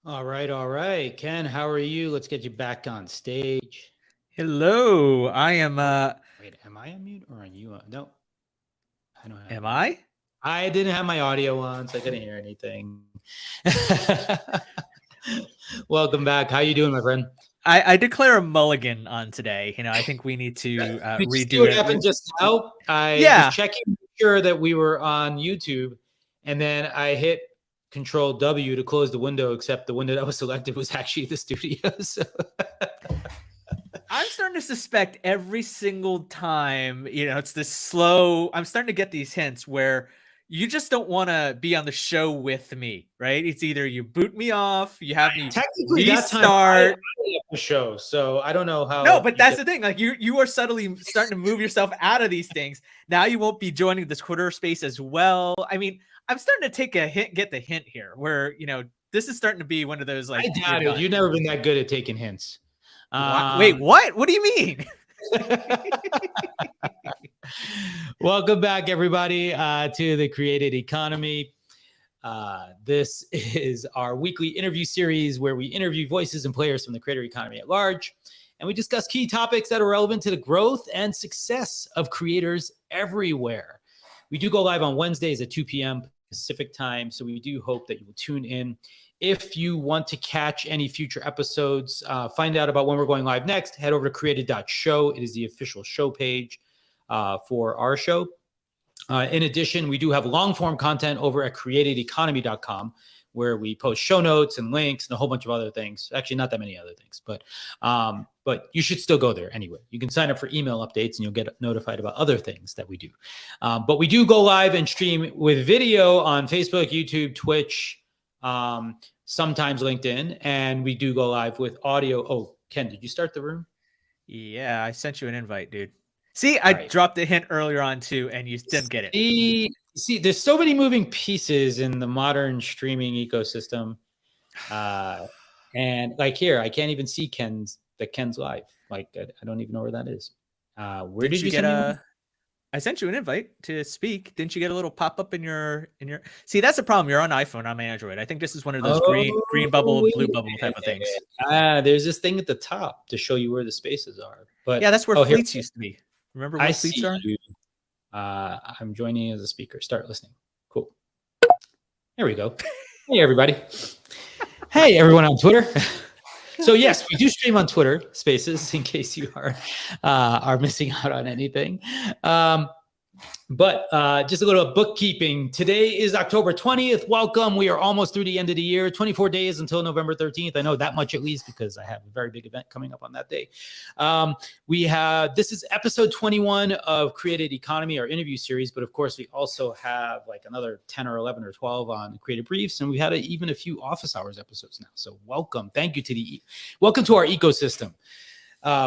All right, all right. Ken, how are you? Let's get you back on stage. Hello, I am. Oh, wait, am I on mute or are you on? No, I don't have Am you. I? I didn't have my audio on, so I couldn't hear anything. Welcome back. How you doing, my friend? I declare a mulligan on today. I think we need to Did you see redo what it. happened just now? I was Yeah. checking to make sure that we were on YouTube, and then I hit Control W to close the window, except the window that was selected was actually the studio. So I'm starting to suspect every single time, it's this slow. I'm starting to get these hints where you just don't want to be on the show with me, right? It's either you boot me off, you have me technically, that time I restart. left the show, so I don't know No, how but you that's get. the thing. Like you are subtly starting to move yourself out of these things. Now you won't be joining the Twitter space as well. I mean, I'm starting to take a hint, get the hint here, where this is starting to be one of those I like you're doubt it. done. You've never been that good at taking hints. What? Wait, Um, what? What do you mean? Welcome back, everybody, to the Created Economy. This is our weekly interview series where we interview voices and players from the creator economy at large. And we discuss key topics that are relevant to the growth and success of creators everywhere. We do go live on Wednesdays at 2 p.m. Pacific time. So we do hope that you will tune in. If you want to catch any future episodes, find out about when we're going live next, head over to created.show. It is the official show page for our show. In addition, we do have long form content over at createdeconomy.com where we post show notes and links and a whole bunch of other things. Actually, not that many other things, but you should still go there anyway. You can sign up for email updates and you'll get notified about other things that we do. But we do go live and stream with video on Facebook, YouTube, Twitch, sometimes LinkedIn, and we do go live with audio. Oh, Ken, did you start the room? Yeah, I sent you an invite, dude. See, I dropped a hint earlier on too, and you didn't get it. See, there's so many moving pieces in the modern streaming ecosystem. And like here, I can't even see Ken's live. Like I don't even know where that is. Where did you get send me? I sent you an invite to speak. Didn't you get a little pop up in your? See, that's the problem. You're on iPhone. I'm Android. I think this is one of those green bubble, blue bubble type of things. There's this thing at the top to show you where the spaces are. But yeah, that's where fleets used to be. Remember what fleets are? You. I'm joining as a speaker. Start listening. Cool. There we go. Hey, everybody. Hey, everyone on Twitter. So yes, we do stream on Twitter Spaces in case you are missing out on anything. But just a little bookkeeping. Today is October 20th. Welcome. We are almost through the end of the year. 24 days until November 13th. I know that much at least because I have a very big event coming up on that day. This is episode 21 of Created Economy, our interview series. But of course, we also have like another 10 or 11 or 12 on Creative Briefs. And we had even a few office hours episodes now. So welcome. Thank you welcome to our ecosystem.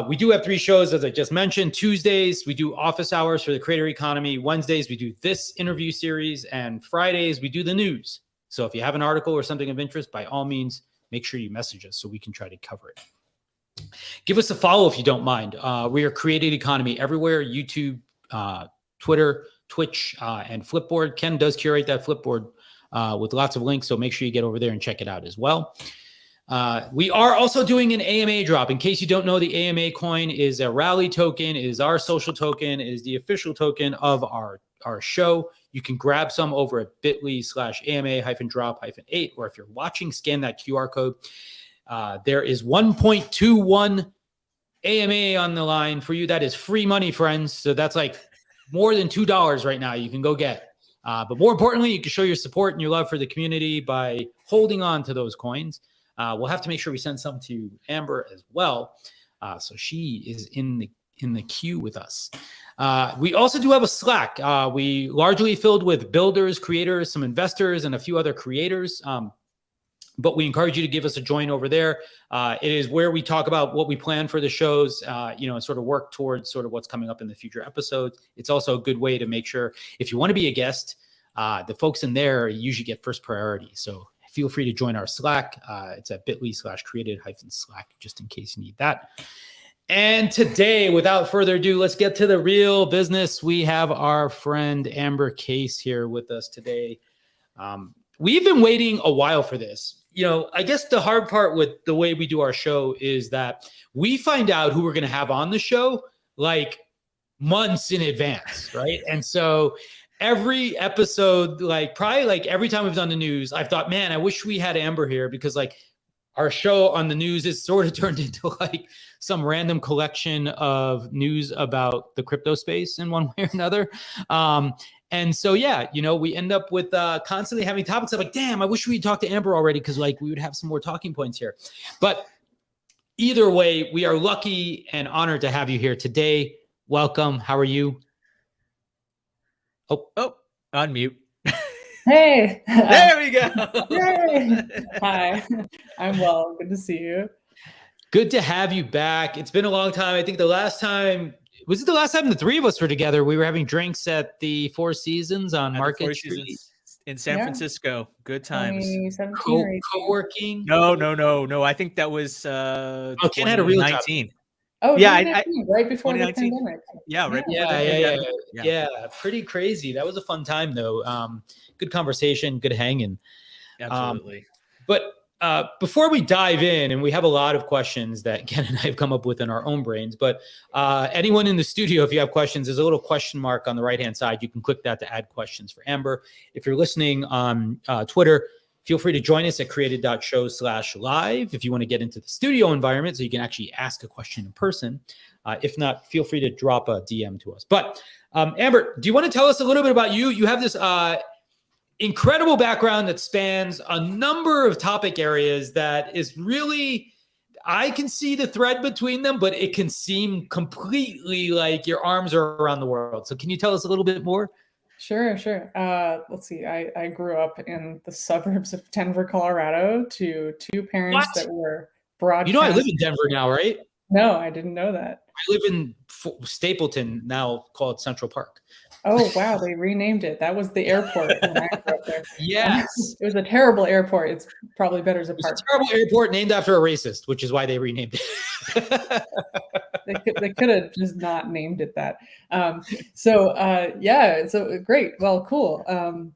We do have 3 shows, as I just mentioned. Tuesdays, we do office hours for the creator economy. Wednesdays, we do this interview series. And Fridays, we do the news. So if you have an article or something of interest, by all means, make sure you message us so we can try to cover it. Give us a follow if you don't mind. We are Created Economy everywhere: YouTube, Twitter, Twitch, and Flipboard. Ken does curate that Flipboard with lots of links, so make sure you get over there and check it out as well. We are also doing an AMA drop. In case you don't know, the AMA coin is a rally token. It is our social token. It is the official token of our show. You can grab some over at bit.ly/AMA-drop-8, or if you're watching, scan that QR code. There is 1.21 AMA on the line for you. That is free money, friends. So that's like more than $2 right now you can go get. But more importantly, you can show your support and your love for the community by holding on to those coins. We'll have to make sure we send some to Amber as well. So she is in the queue with us. We also do have a Slack. We largely filled with builders, creators, some investors, and a few other creators. But we encourage you to give us a join over there. It is where we talk about what we plan for the shows, and sort of work towards sort of what's coming up in the future episodes. It's also a good way to make sure if you want to be a guest, the folks in there usually get first priority. So feel free to join our Slack. It's at bit.ly/created-slack, just in case you need that. And today, without further ado, let's get to the real business. We have our friend Amber Case here with us today. we've been waiting a while for this. You know, I guess the hard part with the way we do our show is that we find out who we're going to have on the show like months in advance, right? And so every episode, like probably like every time we've done the news, I've thought, man, I wish we had Amber here, because like our show on the news is sort of turned into like some random collection of news about the crypto space in one way or another. And so, yeah, you know, we end up with constantly having topics of like, damn, I wish we'd talked to Amber already, because like we would have some more talking points here. But either way, we are lucky and honored to have you here today. Welcome. How are you? Oh, on mute. Hey. There we go. Yay. Hi. I'm well. Good to see you. Good to have you back. It's been a long time. I think the last time, was it the last time the three of us were together? We were having drinks at the Four Seasons on Market Street in San Francisco. Good times. 2017 or 18. Co-working. No. I think that was Ken had a real job. 2019. Oh, yeah, right before the 2019. pandemic. Yeah, right. before the pandemic. Yeah. Pretty crazy. That was a fun time though. Good conversation, good hanging. Absolutely. But before we dive in, and we have a lot of questions that Ken and I have come up with in our own brains, but anyone in the studio, if you have questions, there's a little question mark on the right-hand side. You can click that to add questions for Amber. If you're listening on Twitter, feel free to join us at created.show/live if you want to get into the studio environment so you can actually ask a question in person. If not, feel free to drop a DM to us. But Amber, do you want to tell us a little bit about you? You have this incredible background that spans a number of topic areas that is really, I can see the thread between them, but it can seem completely like your arms are around the world. So can you tell us a little bit more? Sure. Let's see. I grew up in the suburbs of Denver, Colorado, to two parents that were broadcast. You know, I live in Denver now, right? No, I didn't know that. I live in Stapleton, now called Central Park. Oh, wow. They renamed it. That was the airport when I grew up there. Yes. It was a terrible airport. It's probably better as a park. It's a terrible airport named after a racist, which is why they renamed it. They could have just not named it that. So great. Well, cool. So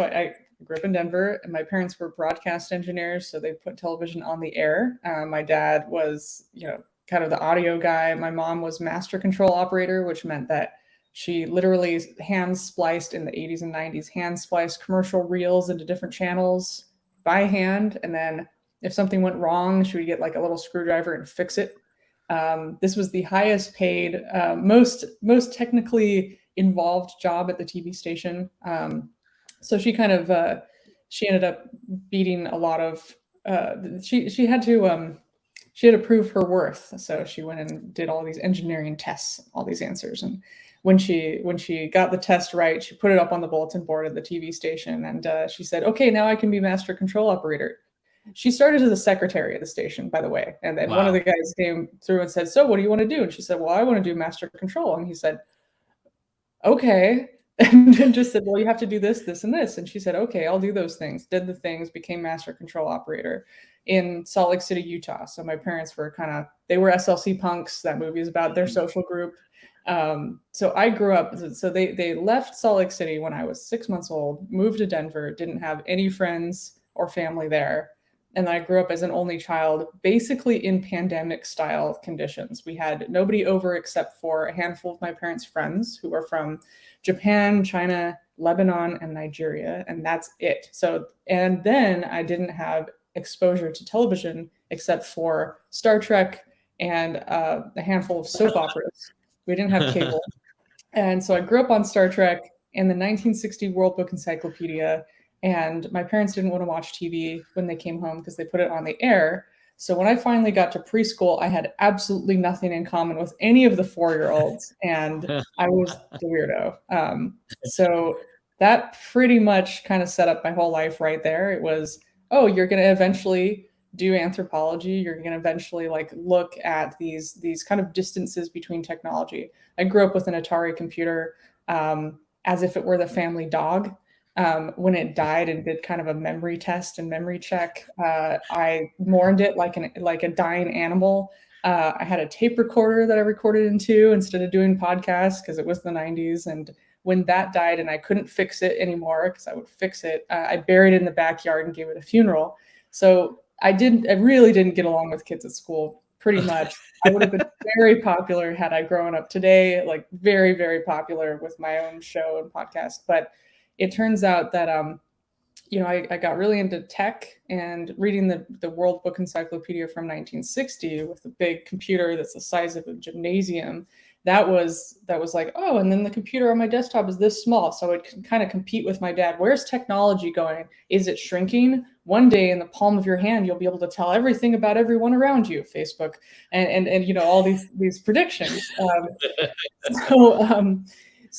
I grew up in Denver, and my parents were broadcast engineers, so they put television on the air. My dad was, kind of the audio guy. My mom was master control operator, which meant that she literally hand spliced in the 80s and 90s, hand spliced commercial reels into different channels by hand. And then if something went wrong, she would get like a little screwdriver and fix it. This was the highest paid, most technically involved job at the TV station. So she kind of, she ended up beating a lot of, she had to prove her worth. So she went and did all these engineering tests, all these answers. And when she got the test right, she put it up on the bulletin board of the TV station, and she said, "Okay, now I can be master control operator." She started as a secretary at the station, by the way. And then one of the guys came through and said, "So what do you want to do?" And she said, "Well, I want to do master control." And he said, "Okay." And then just said, "Well, you have to do this, this, and this." And she said, "Okay, I'll do those things." Did the things, became master control operator in Salt Lake City, Utah. So my parents were they were SLC punks. That movie is about their social group. So I grew up, so they left Salt Lake City when I was 6 months old, moved to Denver, didn't have any friends or family there. And I grew up as an only child, basically in pandemic style conditions. We had nobody over except for a handful of my parents' friends who were from Japan, China, Lebanon, and Nigeria. And that's it. So, and then I didn't have exposure to television except for Star Trek and a handful of soap operas. We didn't have cable. And so I grew up on Star Trek and the 1960 World Book Encyclopedia. And my parents didn't want to watch TV when they came home because they put it on the air. So when I finally got to preschool, I had absolutely nothing in common with any of the 4-year-olds. And I was the weirdo. So that pretty much kind of set up my whole life right there. It was, oh, you're going to eventually do anthropology. You're going to eventually look at these kind of distances between technology. I grew up with an Atari computer as if it were the family dog. When it died and did kind of a memory test and memory check, I mourned it like a dying animal. I had a tape recorder that I recorded into instead of doing podcasts because it was the 90s, and when that died and I couldn't fix it anymore because I would fix it, I buried it in the backyard and gave it a funeral. So I really didn't get along with kids at school pretty much. I would have been very popular had I grown up today, like very, very popular with my own show and podcast. But it turns out that, I got really into tech and reading the World Book Encyclopedia from 1960 with a big computer that's the size of a gymnasium. That was like, oh, and then the computer on my desktop is this small. So it can kind of compete with my dad. Where's technology going? Is it shrinking? One day in the palm of your hand, you'll be able to tell everything about everyone around you, Facebook, and all these predictions.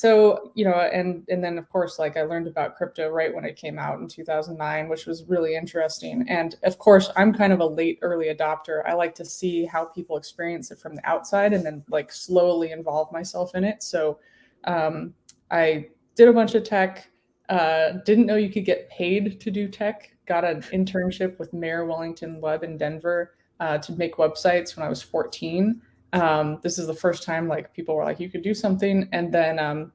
And then of course, like I learned about crypto right when it came out in 2009, which was really interesting. And of course, I'm kind of a early adopter. I like to see how people experience it from the outside and then like slowly involve myself in it. So I did a bunch of tech, didn't know you could get paid to do tech, got an internship with Mayor Wellington Webb in Denver to make websites when I was 14. This is the first time like people were like, you could do something. And then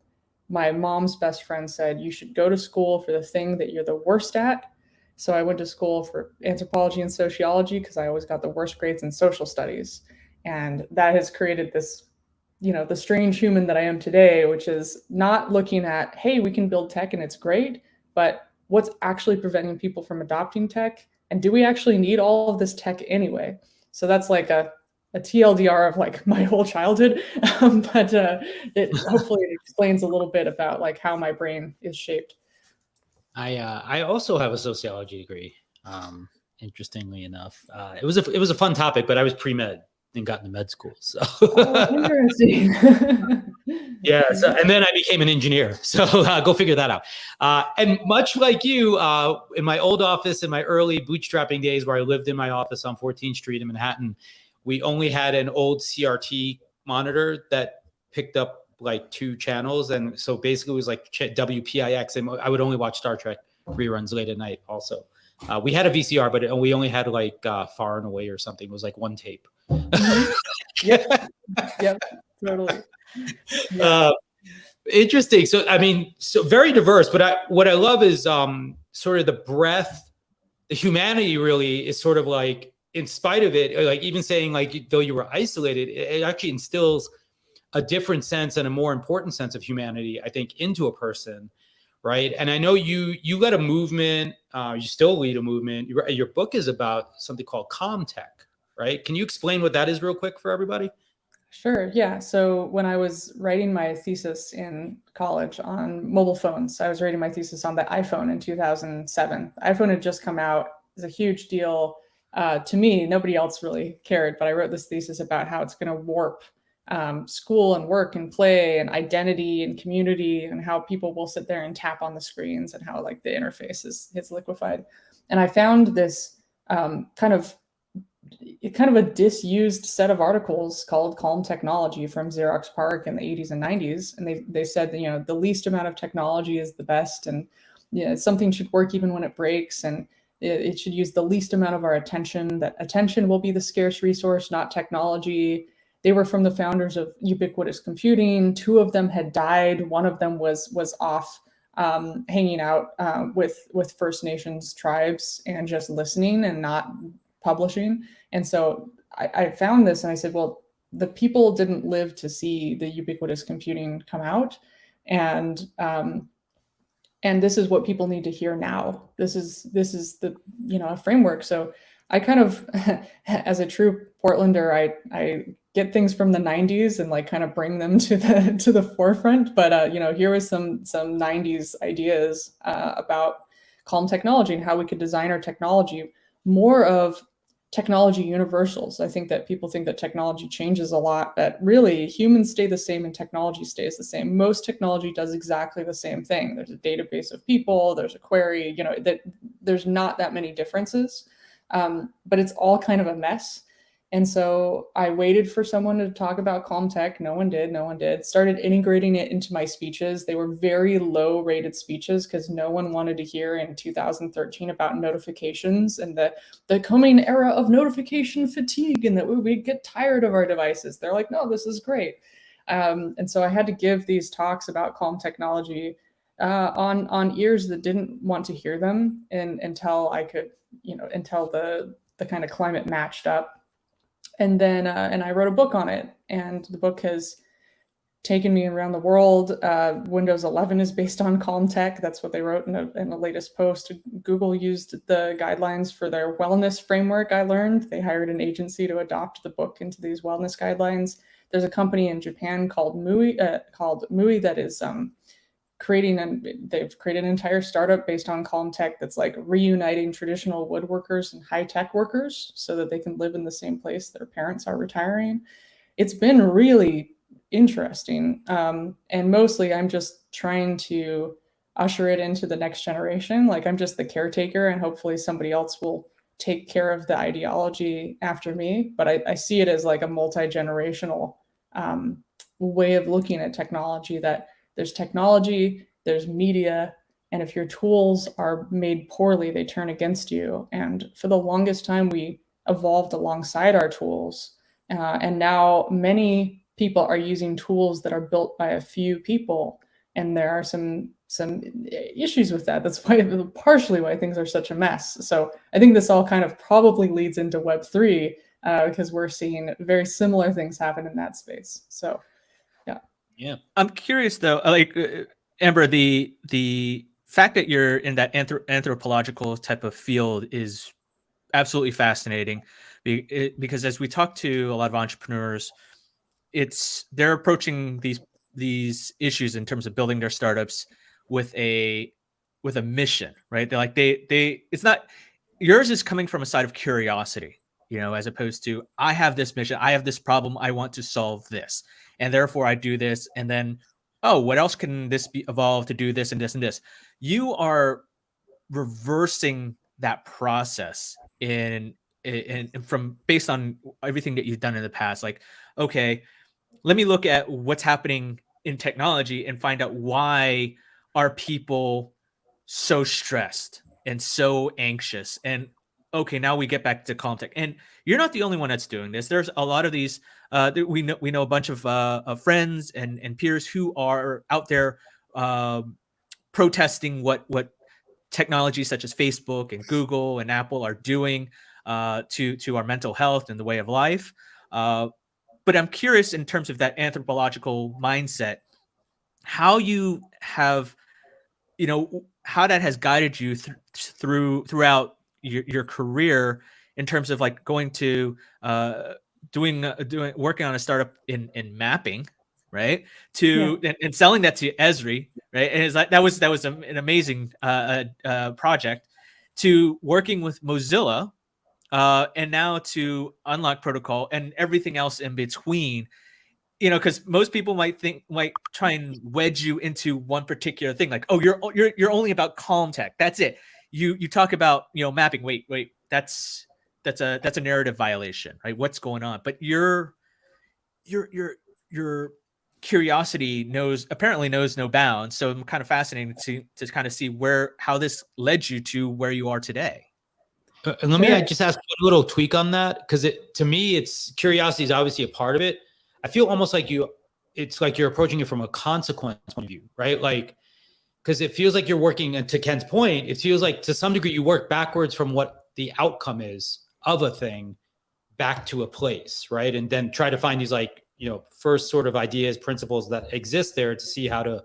my mom's best friend said, you should go to school for the thing that you're the worst at. So I went to school for anthropology and sociology because I always got the worst grades in social studies. And that has created this, the strange human that I am today, which is not looking at, hey, we can build tech and it's great, but what's actually preventing people from adopting tech? And do we actually need all of this tech anyway? So that's like a TLDR of like my whole childhood, but hopefully it explains a little bit about like how my brain is shaped. I also have a sociology degree. Interestingly enough, it was a fun topic, but I was pre-med and got into med school. So interesting. Yeah. So, and then I became an engineer. So go figure that out. And much like you, in my old office, in my early bootstrapping days where I lived in my office on 14th Street in Manhattan, we only had an old CRT monitor that picked up like 2 channels. And so basically it was like WPIX. And I would only watch Star Trek reruns late at night also. We had a VCR, but we only had like Far and Away or something. It was like 1 tape. Yep, totally. Yeah. Interesting. So, I mean, so very diverse, but what I love is sort of the breadth, the humanity really is sort of like, in spite of it, like even saying like, though you were isolated, it actually instills a different sense and a more important sense of humanity, I think, into a person. Right. And I know you led a movement, you still lead a movement. Your book is about something called calm tech, right? Can you explain what that is real quick for everybody? Sure. Yeah. So when I was writing my thesis in college on mobile phones, I was writing my thesis on the iPhone in 2007. The iPhone had just come out. It was a huge deal to me. Nobody else really cared, but I wrote this thesis about how it's going to warp school and work and play and identity and community, and how people will sit there and tap on the screens and how like the interface is liquefied. And I found this kind of a disused set of articles called Calm Technology from Xerox PARC in the 80s and 90s. And they said that, the least amount of technology is the best. And something should work even when it breaks. And it should use the least amount of our attention, that attention will be the scarce resource, not technology. They were from the founders of ubiquitous computing. 2 of them had died. One of them was off hanging out with First Nations tribes and just listening and not publishing. And so I found this and I said, well, the people didn't live to see the ubiquitous computing come out. And this is what people need to hear now. This is the, a framework. So I kind of, as a true Portlander, I get things from the 90s and like kind of bring them to the forefront. But, here was some 90s ideas about calm technology and how we could design our technology more of technology universals. I think that people think that technology changes a lot, but really humans stay the same and technology stays the same. Most technology does exactly the same thing. There's a database of people, there's a query, that there's not that many differences, but it's all kind of a mess. And so I waited for someone to talk about calm tech. No one did. Started integrating it into my speeches. They were very low rated speeches because no one wanted to hear in 2013 about notifications and the coming era of notification fatigue and that we get tired of our devices. They're like, no, this is great. And so I had to give these talks about calm technology on ears that didn't want to hear them, and until I could, until the kind of climate matched up. And then and I wrote a book on it, and the book has taken me around the world. Windows 11 is based on Calm Tech. That's what they wrote in the latest post. Google used the guidelines for their wellness framework, I learned. They hired an agency to adopt the book into these wellness guidelines. There's a company in Japan called Mui that is they've created an entire startup based on Calm Tech that's like reuniting traditional woodworkers and high-tech workers so that they can live in the same place their parents are retiring. It's been really interesting. And mostly I'm just trying to usher it into the next generation. Like I'm just the caretaker, and hopefully somebody else will take care of the ideology after me. But I see it as like a multi-generational way of looking at technology, that there's technology, there's media, and if your tools are made poorly, they turn against you. And for the longest time, we evolved alongside our tools. And now many people are using tools that are built by a few people, and there are some issues with that. That's partially why things are such a mess. So I think this all kind of probably leads into Web3 because we're seeing very similar things happen in that space. So yeah. I'm curious though, like Amber, the fact that you're in that anthropological type of field is absolutely fascinating, because as we talk to a lot of entrepreneurs, they're approaching these issues in terms of building their startups with a mission, right? They're like it's not, yours is coming from a side of curiosity, as opposed to, I have this mission, I have this problem, I want to solve this, and therefore I do this, and then, oh, what else can this be evolved to do this and this and this? You are reversing that process in from based on everything that you've done in the past. Like, okay, let me look at what's happening in technology and find out why are people so stressed and so anxious. And okay, now we get back to Calm Tech. And you're not the only one that's doing this. There's a lot of these. We know a bunch of friends and peers who are out there protesting what technology such as Facebook and Google and Apple are doing to our mental health and the way of life. But I'm curious, in terms of that anthropological mindset, how you have, how that has guided you throughout your career, in terms of like going to working on a startup in mapping, right? And selling that to Esri, right? And it's like that was an amazing project, to working with Mozilla, and now to Unlock Protocol and everything else in between. Because most people might try and wedge you into one particular thing, like, oh, you're only about Calm Tech. That's it. You talk about mapping. Wait, that's a narrative violation, right? What's going on? But your curiosity apparently knows no bounds. So I'm kind of fascinated to kind of see how this led you to where you are today. And let me just ask one little tweak on that, because to me, curiosity is obviously a part of it. I feel almost like it's like you're approaching it from a consequence point of view, right? Like, because it feels like you're working, and to Ken's point, it feels like to some degree you work backwards from what the outcome is of a thing back to a place, right? And then try to find these first sort of ideas, principles that exist there to see how to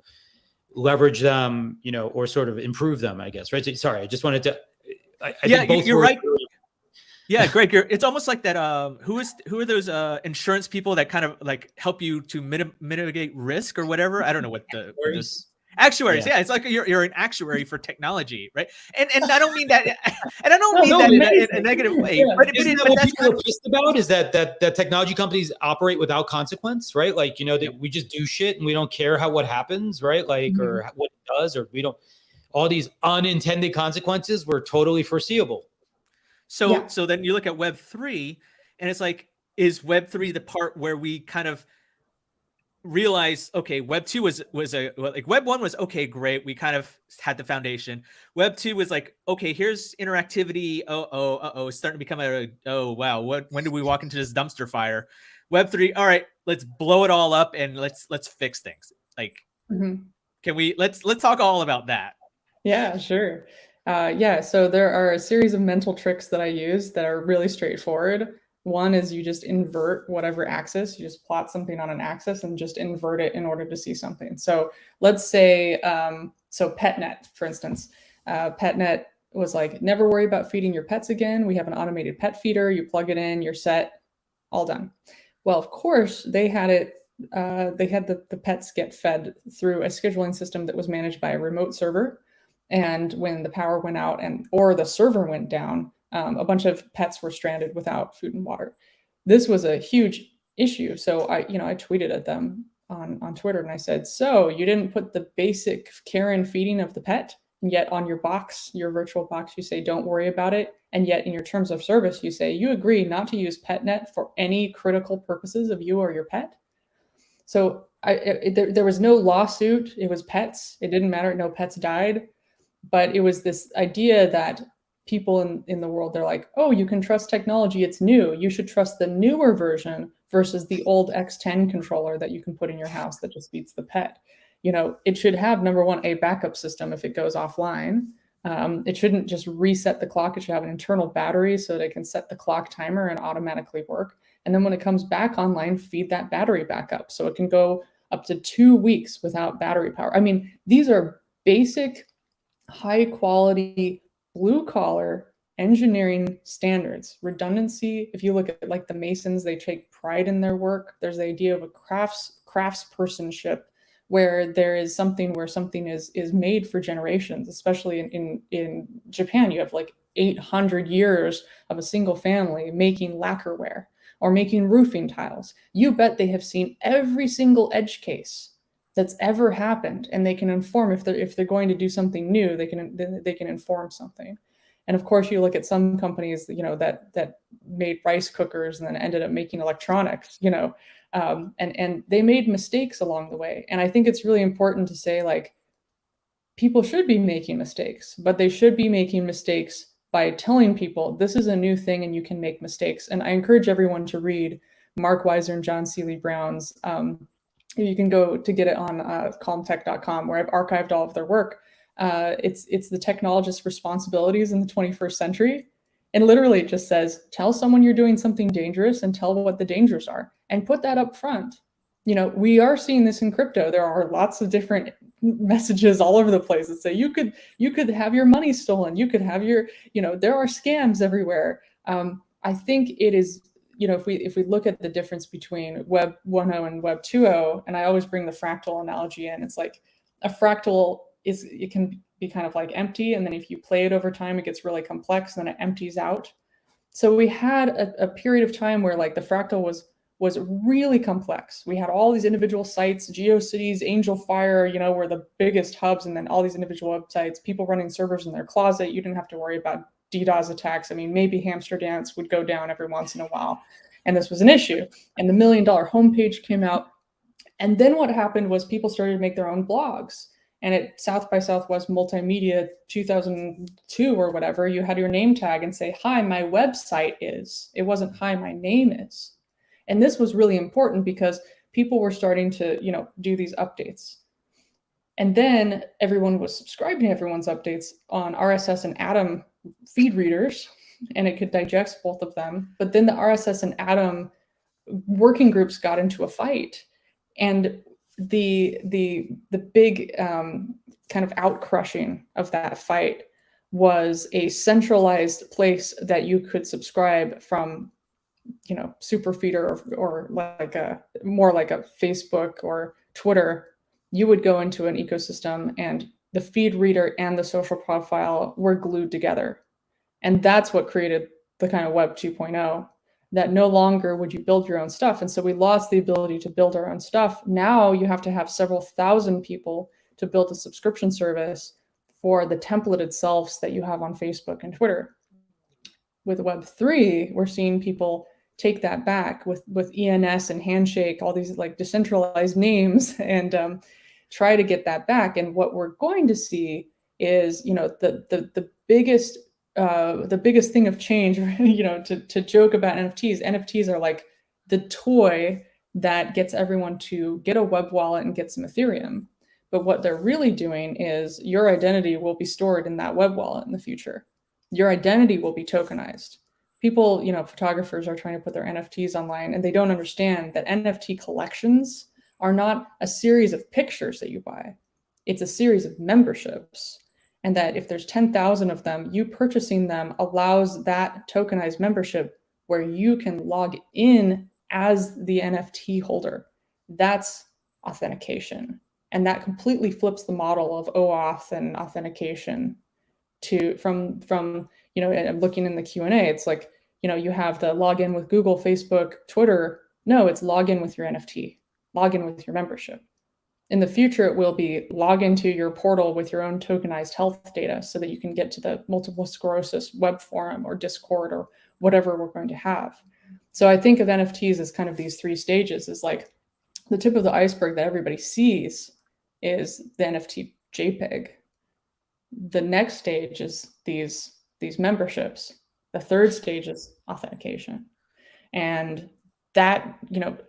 leverage them, or sort of improve them, I guess, right? So, sorry, I just wanted to. I think both you're right. Yeah, Greg, it's almost like that. Who are those insurance people that kind of like help you to mitigate risk or whatever? I don't know what actuaries. Yeah, it's like you're an actuary for technology, right? And I don't mean that, and I don't mean that in a negative way. Yeah. But what people are pissed about is that technology companies operate without consequence, right? Like we just do shit and we don't care what happens, right? Like or what it does, or we don't. All these unintended consequences were totally foreseeable. So then you look at Web3, and it's like, is Web3 the part where we kind of realize, okay, Web2 was Web 1 was okay, great, we kind of had the foundation. Web 2 was like, okay, here's interactivity. It's starting to become when did we walk into this dumpster fire? Web 3, all right, let's blow it all up and let's fix things. Like, can we let's talk all about that? Yeah, sure. Yeah, so there are a series of mental tricks that I use that are really straightforward. One is you just invert whatever axis, you just plot something on an axis and just invert it in order to see something. So let's say, so PetNet, for instance, PetNet was like, never worry about feeding your pets again. We have an automated pet feeder. You plug it in, you're set, all done. Well, of course, they had it. They had the pets get fed through a scheduling system that was managed by a remote server. And when the power went out or the server went down, a bunch of pets were stranded without food and water. This was a huge issue. So I tweeted at them on Twitter and I said, so you didn't put the basic care and feeding of the pet, and yet on your box, your virtual box, you say, don't worry about it. And yet in your terms of service, you say, you agree not to use PetNet for any critical purposes of you or your pet. So there was no lawsuit. It was pets. It didn't matter. No pets died. But it was this idea that people in the world, they're like, oh, you can trust technology. It's new. You should trust the newer version versus the old X10 controller that you can put in your house that just feeds the pet. It should have, number one, a backup system if it goes offline. It shouldn't just reset the clock. It should have an internal battery so that it can set the clock timer and automatically work. And then when it comes back online, feed that battery back up so it can go up to 2 weeks without battery power. I mean, these are basic, high quality, blue collar engineering standards. Redundancy, if you look at like the Masons, they take pride in their work. There's the idea of a craftspersonship where there is something where something is made for generations, especially in Japan. You have like 800 years of a single family making lacquerware or making roofing tiles. You bet they have seen every single edge case that's ever happened, and they can inform if they're going to do something new. They can inform something. And of course, you look at some companies, that made rice cookers and then ended up making electronics, and they made mistakes along the way. And I think it's really important to say, like, people should be making mistakes, but they should be making mistakes by telling people this is a new thing and you can make mistakes. And I encourage everyone to read Mark Weiser and John Seeley Brown's. You can go to get it on calmtech.com, where I've archived all of their work. It's the technologist's responsibilities in the 21st century. And literally it just says, tell someone you're doing something dangerous and tell what the dangers are and put that up front. We are seeing this in crypto. There are lots of different messages all over the place that say you could have your money stolen. You could have your, there are scams everywhere. I think it is, if we look at the difference between Web 1.0 and Web 2.0, and I always bring the fractal analogy in, it's like a fractal it can be kind of like empty, and then if you play it over time, it gets really complex, and then it empties out. So we had a period of time where like the fractal was really complex. We had all these individual sites, GeoCities, AngelFire, were the biggest hubs, and then all these individual websites, people running servers in their closet. You didn't have to worry about DDoS attacks. I mean, maybe Hamster Dance would go down every once in a while, and this was an issue. And the $1 million homepage came out. And then what happened was people started to make their own blogs. And at South by Southwest Multimedia 2002 or whatever, you had your name tag and say, hi, my website is. It wasn't, hi, my name is. And this was really important because people were starting to, do these updates. And then everyone was subscribing to everyone's updates on RSS and Atom feed readers, and it could digest both of them. But then the RSS and Atom working groups got into a fight. And the big kind of out-crushing of that fight was a centralized place that you could subscribe from, Superfeeder or like more like a Facebook or Twitter. You would go into an ecosystem and the feed reader and the social profile were glued together. And that's what created the kind of Web 2.0, that no longer would you build your own stuff. And so we lost the ability to build our own stuff. Now you have to have several thousand people to build a subscription service for the template itself that you have on Facebook and Twitter. With Web 3, we're seeing people take that back with ENS and Handshake, all these like decentralized names, and try to get that back. And what we're going to see is, the biggest thing of change, to joke about NFTs. NFTs are like the toy that gets everyone to get a web wallet and get some Ethereum. But what they're really doing is your identity will be stored in that web wallet in the future. Your identity will be tokenized. People, photographers are trying to put their NFTs online, and they don't understand that NFT collections are not a series of pictures that you buy. It's a series of memberships. And that if there's 10,000 of them, you purchasing them allows that tokenized membership where you can log in as the NFT holder. That's authentication. And that completely flips the model of OAuth and authentication from I'm looking in the Q&A, it's like, you have the login with Google, Facebook, Twitter. No, it's log in with your NFT, log in with your membership. In the future, it will be log into your portal with your own tokenized health data so that you can get to the multiple sclerosis web forum or Discord or whatever we're going to have. So I think of NFTs as kind of these three stages, is like the tip of the iceberg that everybody sees is the NFT JPEG. The next stage is these memberships. The third stage is authentication. And that,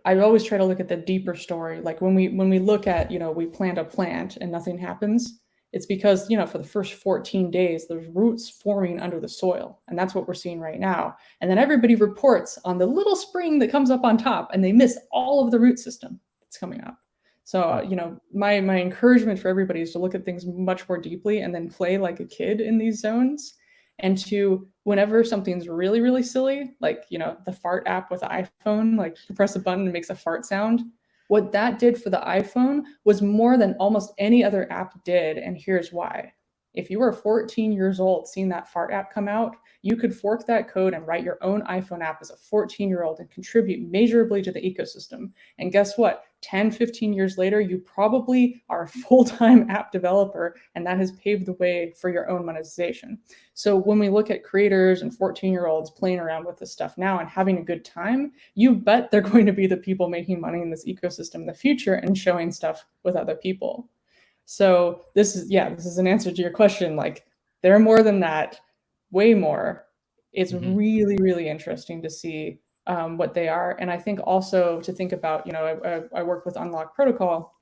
I always try to look at the deeper story. Like when we look at, we plant a plant and nothing happens, it's because, for the first 14 days, there's roots forming under the soil. And that's what we're seeing right now. And then everybody reports on the little spring that comes up on top, and they miss all of the root system that's coming up. So, my encouragement for everybody is to look at things much more deeply and then play like a kid in these zones. And to, whenever something's really, really silly, like, the fart app with the iPhone, like you press a button and it makes a fart sound. What that did for the iPhone was more than almost any other app did. And here's why. If you were 14 years old seeing that fart app come out, you could fork that code and write your own iPhone app as a 14-year-old and contribute measurably to the ecosystem. And guess what? 10, 15 years later, you probably are a full-time app developer, and that has paved the way for your own monetization. So when we look at creators and 14-year-olds playing around with this stuff now and having a good time, you bet they're going to be the people making money in this ecosystem in the future and showing stuff with other people. So this is an answer to your question. Like, they're more than that, way more. It's really, really interesting to see what they are. And I think also to think about, I work with Unlock Protocol.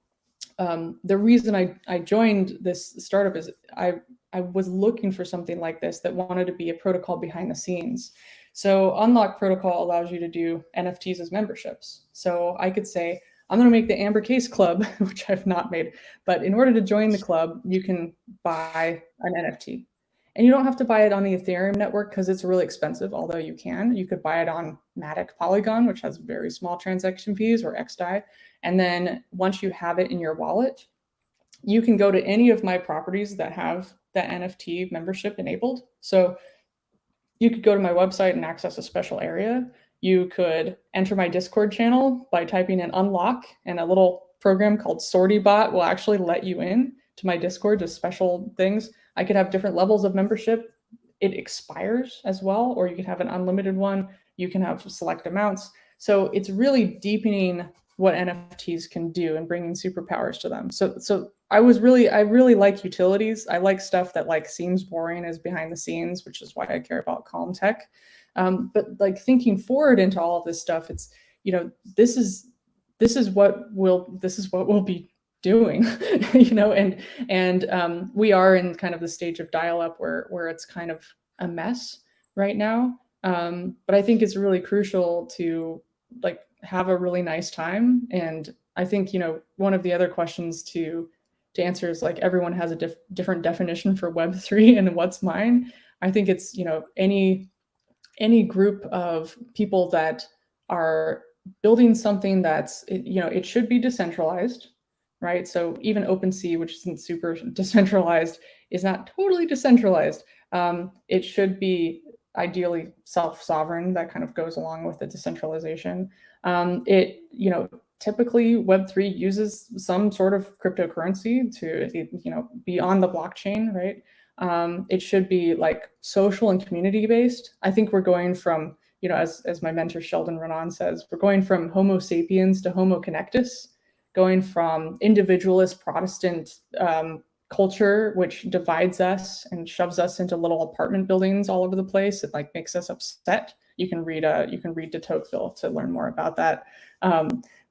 The reason I joined this startup is I was looking for something like this that wanted to be a protocol behind the scenes. So Unlock Protocol allows you to do NFTs as memberships. So I could say, I'm going to make the Amber Case Club, which I've not made. But in order to join the club, you can buy an NFT. And you don't have to buy it on the Ethereum network because it's really expensive, although you can. You could buy it on Matic Polygon, which has very small transaction fees, or XDAI. And then once you have it in your wallet, you can go to any of my properties that have that NFT membership enabled. So you could go to my website and access a special area. You could enter my Discord channel by typing in unlock, and a little program called SortyBot will actually let you in to my Discord to special things. I could have different levels of membership. It expires as well, or you can have an unlimited one. You can have select amounts. So it's really deepening what NFTs can do and bringing superpowers to them. So I really like utilities. I like stuff that like seems boring as behind the scenes, which is why I care about calm tech. But like thinking forward into all of this stuff, it's, this is what we'll be doing, and we are in kind of the stage of dial-up where it's kind of a mess right now. But I think it's really crucial to like have a really nice time. And I think, one of the other questions to answer is like, everyone has a different definition for Web3 and what's mine. I think it's, any group of people that are building something that's, it should be decentralized, right? So even OpenSea, which isn't super decentralized, is not totally decentralized. It should be ideally self-sovereign. That kind of goes along with the decentralization. Typically Web3 uses some sort of cryptocurrency to, be on the blockchain, right? It should be like social and community based. I think we're going from, as my mentor Sheldon Renan says, we're going from Homo sapiens to Homo connectus, going from individualist Protestant culture, which divides us and shoves us into little apartment buildings all over the place. It like makes us upset. You can read de Tocqueville to learn more about that.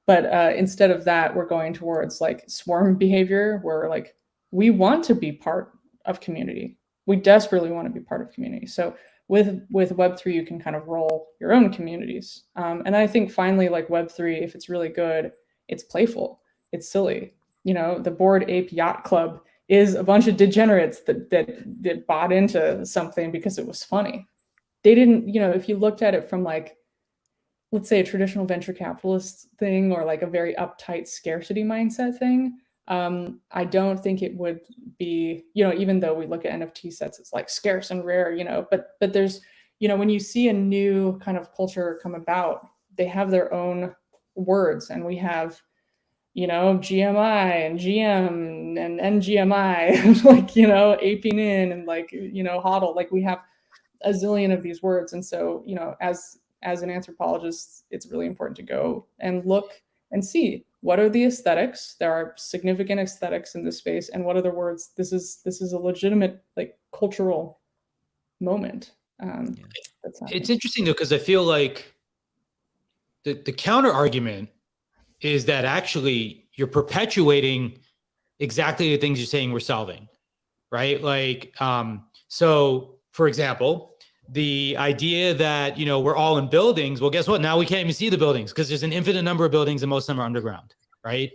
But instead of that, we're going towards like swarm behavior, where like we want to be part of community. We desperately want to be part of community. So with Web3, you can kind of roll your own communities. And I think finally, like Web3, if it's really good, it's playful, it's silly. You know, the Bored Ape Yacht Club is a bunch of degenerates that bought into something because it was funny. They didn't, you know, if you looked at it from like, let's say a traditional venture capitalist thing or like a very uptight scarcity mindset thing, I don't think it would be, you know, even though we look at NFT sets, it's like scarce and rare, you know, but there's, you know, when you see a new kind of culture come about, they have their own words, and we have, you know, GMI and GM and NGMI, like, you know, aping in and like, you know, hodl, like we have a zillion of these words. And so, you know, as an anthropologist, it's really important to go and look and see what are the aesthetics. There are significant aesthetics in this space, and what are the words. This is a legitimate like cultural moment. It's interesting though, because I feel like the counter argument is that actually you're perpetuating exactly the things you're saying we're solving, right? Like, so for example, the idea that, you know, we're all in buildings. Well, guess what? Now we can't even see the buildings because there's an infinite number of buildings and most of them are underground, right?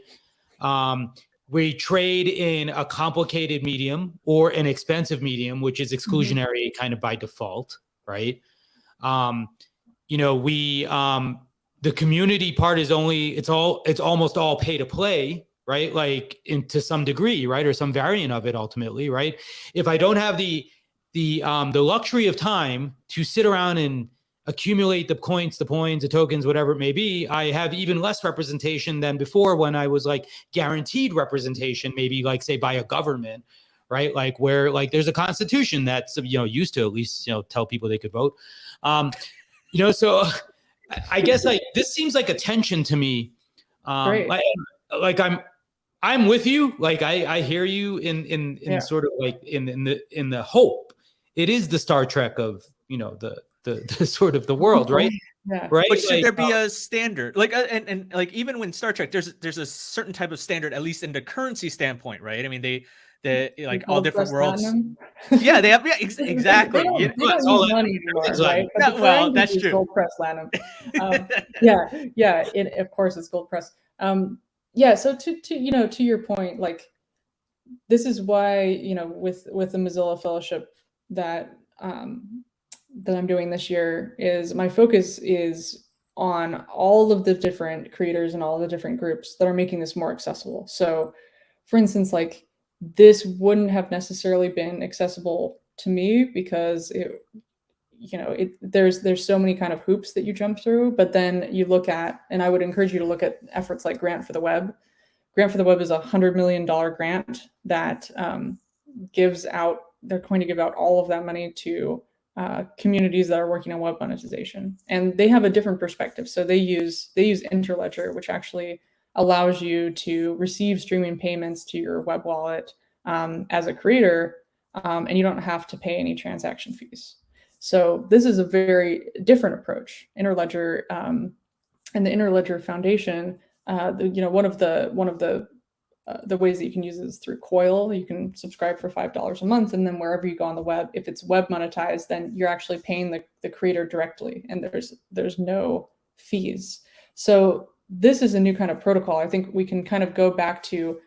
We trade in a complicated medium or an expensive medium, which is exclusionary kind of by default, right? You know, the community part is it's almost all pay to play, right? Like to some degree, right? Or some variant of it ultimately, right? If I don't have the luxury of time to sit around and accumulate the coins, the tokens, whatever it may be, I have even less representation than before when I was like guaranteed representation, maybe like say by a government, right? Like where like there's a constitution that's, you know, used to at least, you know, tell people they could vote. You know, so I guess like this seems like a tension to me. Like I'm with you. Like I hear you in sort of like in the hope. It is the Star Trek of, you know, the sort of the world, right? Yeah. Right. But should there be a standard? Like, and like even when Star Trek, there's a certain type of standard, at least in the currency standpoint, right? I mean, they like all different worlds. Yeah, they have exactly. They don't use money anymore, right? But well, that's true. Gold press platinum. It of course it's gold press. Yeah. So to you know, to your point, like this is why, you know, with the Mozilla Fellowship that that I'm doing this year, is my focus is on all of the different creators and all the different groups that are making this more accessible. So, for instance, like this wouldn't have necessarily been accessible to me because it, you know, there's so many kind of hoops that you jump through. But then you look at, and I would encourage you to look at efforts like Grant for the Web. Grant for the Web is a $100 million grant that gives out. They're going to give out all of that money to communities that are working on web monetization, and they have a different perspective. So they use Interledger, which actually allows you to receive streaming payments to your web wallet as a creator, and you don't have to pay any transaction fees. So this is a very different approach. Interledger and the Interledger Foundation, you know, one of the ways that you can use it is through Coil. You can subscribe for $5 a month, and then wherever you go on the web, if it's web monetized, then you're actually paying the creator directly, and there's no fees. So this is a new kind of protocol. I think we can kind of go back to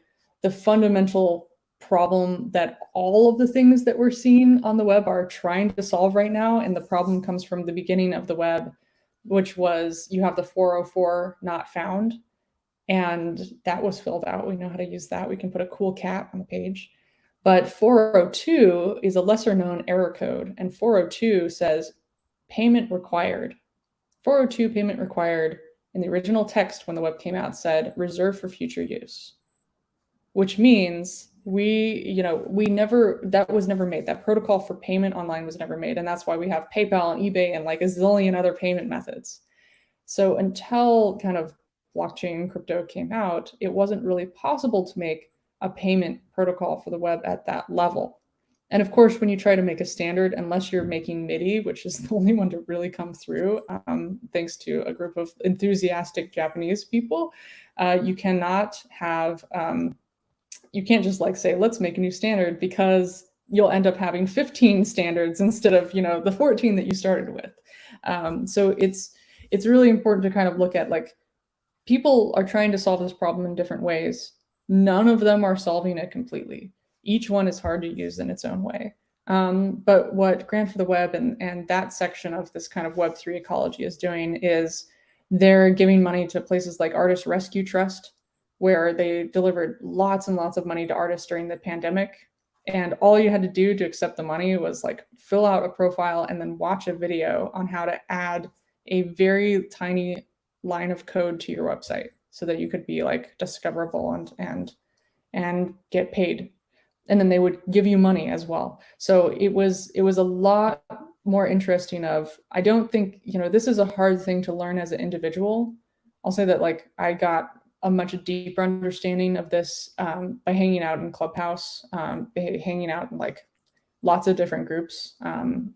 the fundamental problem that all of the things that we're seeing on the web are trying to solve right now, and the problem comes from the beginning of the web, which was you have the 404 not found. And that was filled out. We know how to use that. We can put a cool cat on the page. But 402 is a lesser known error code. And 402 says payment required. 402 payment required in the original text when the web came out said reserved for future use, which means that was never made. That protocol for payment online was never made. And that's why we have PayPal and eBay and like a zillion other payment methods. So until kind of blockchain crypto came out, it wasn't really possible to make a payment protocol for the web at that level. And of course, when you try to make a standard, unless you're making MIDI, which is the only one to really come through, thanks to a group of enthusiastic Japanese people, you cannot have, you can't just like say, let's make a new standard, because you'll end up having 15 standards instead of, the 14 that you started with. So it's really important to kind of look at, like, people are trying to solve this problem in different ways. None of them are solving it completely. Each one is hard to use in its own way. But what Grant for the Web and that section of this kind of Web3 ecology is doing is they're giving money to places like Artist Rescue Trust, where they delivered lots and lots of money to artists during the pandemic. And all you had to do to accept the money was like fill out a profile and then watch a video on how to add a very tiny line of code to your website so that you could be like discoverable and get paid. And then they would give you money as well. So it was a lot more interesting of, I don't think, this is a hard thing to learn as an individual. I'll say that, like, I got a much deeper understanding of this by hanging out in Clubhouse, hanging out in like lots of different groups.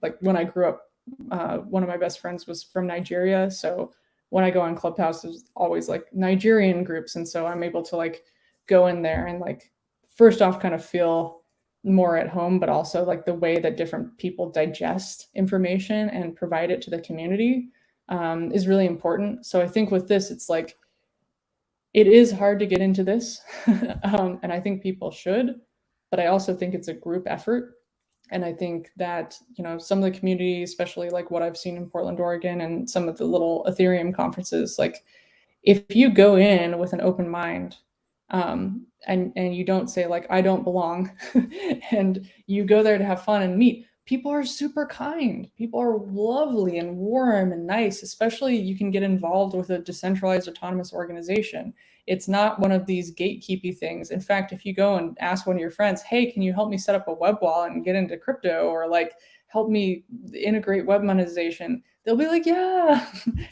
Like when I grew up, one of my best friends was from Nigeria. So when I go on Clubhouse, there's always like Nigerian groups. And so I'm able to like go in there and like, first off, kind of feel more at home, but also like the way that different people digest information and provide it to the community is really important. So I think with this, it's like, it is hard to get into this. And I think people should, but I also think it's a group effort. And I think that, some of the community, especially like what I've seen in Portland, Oregon, and some of the little Ethereum conferences, like if you go in with an open mind, and you don't say like, I don't belong, and you go there to have fun and meet, people are super kind. People are lovely and warm and nice, especially you can get involved with a decentralized autonomous organization. It's not one of these gatekeepy things. In fact, if you go and ask one of your friends, hey, can you help me set up a web wallet and get into crypto, or like help me integrate web monetization, they'll be like, yeah,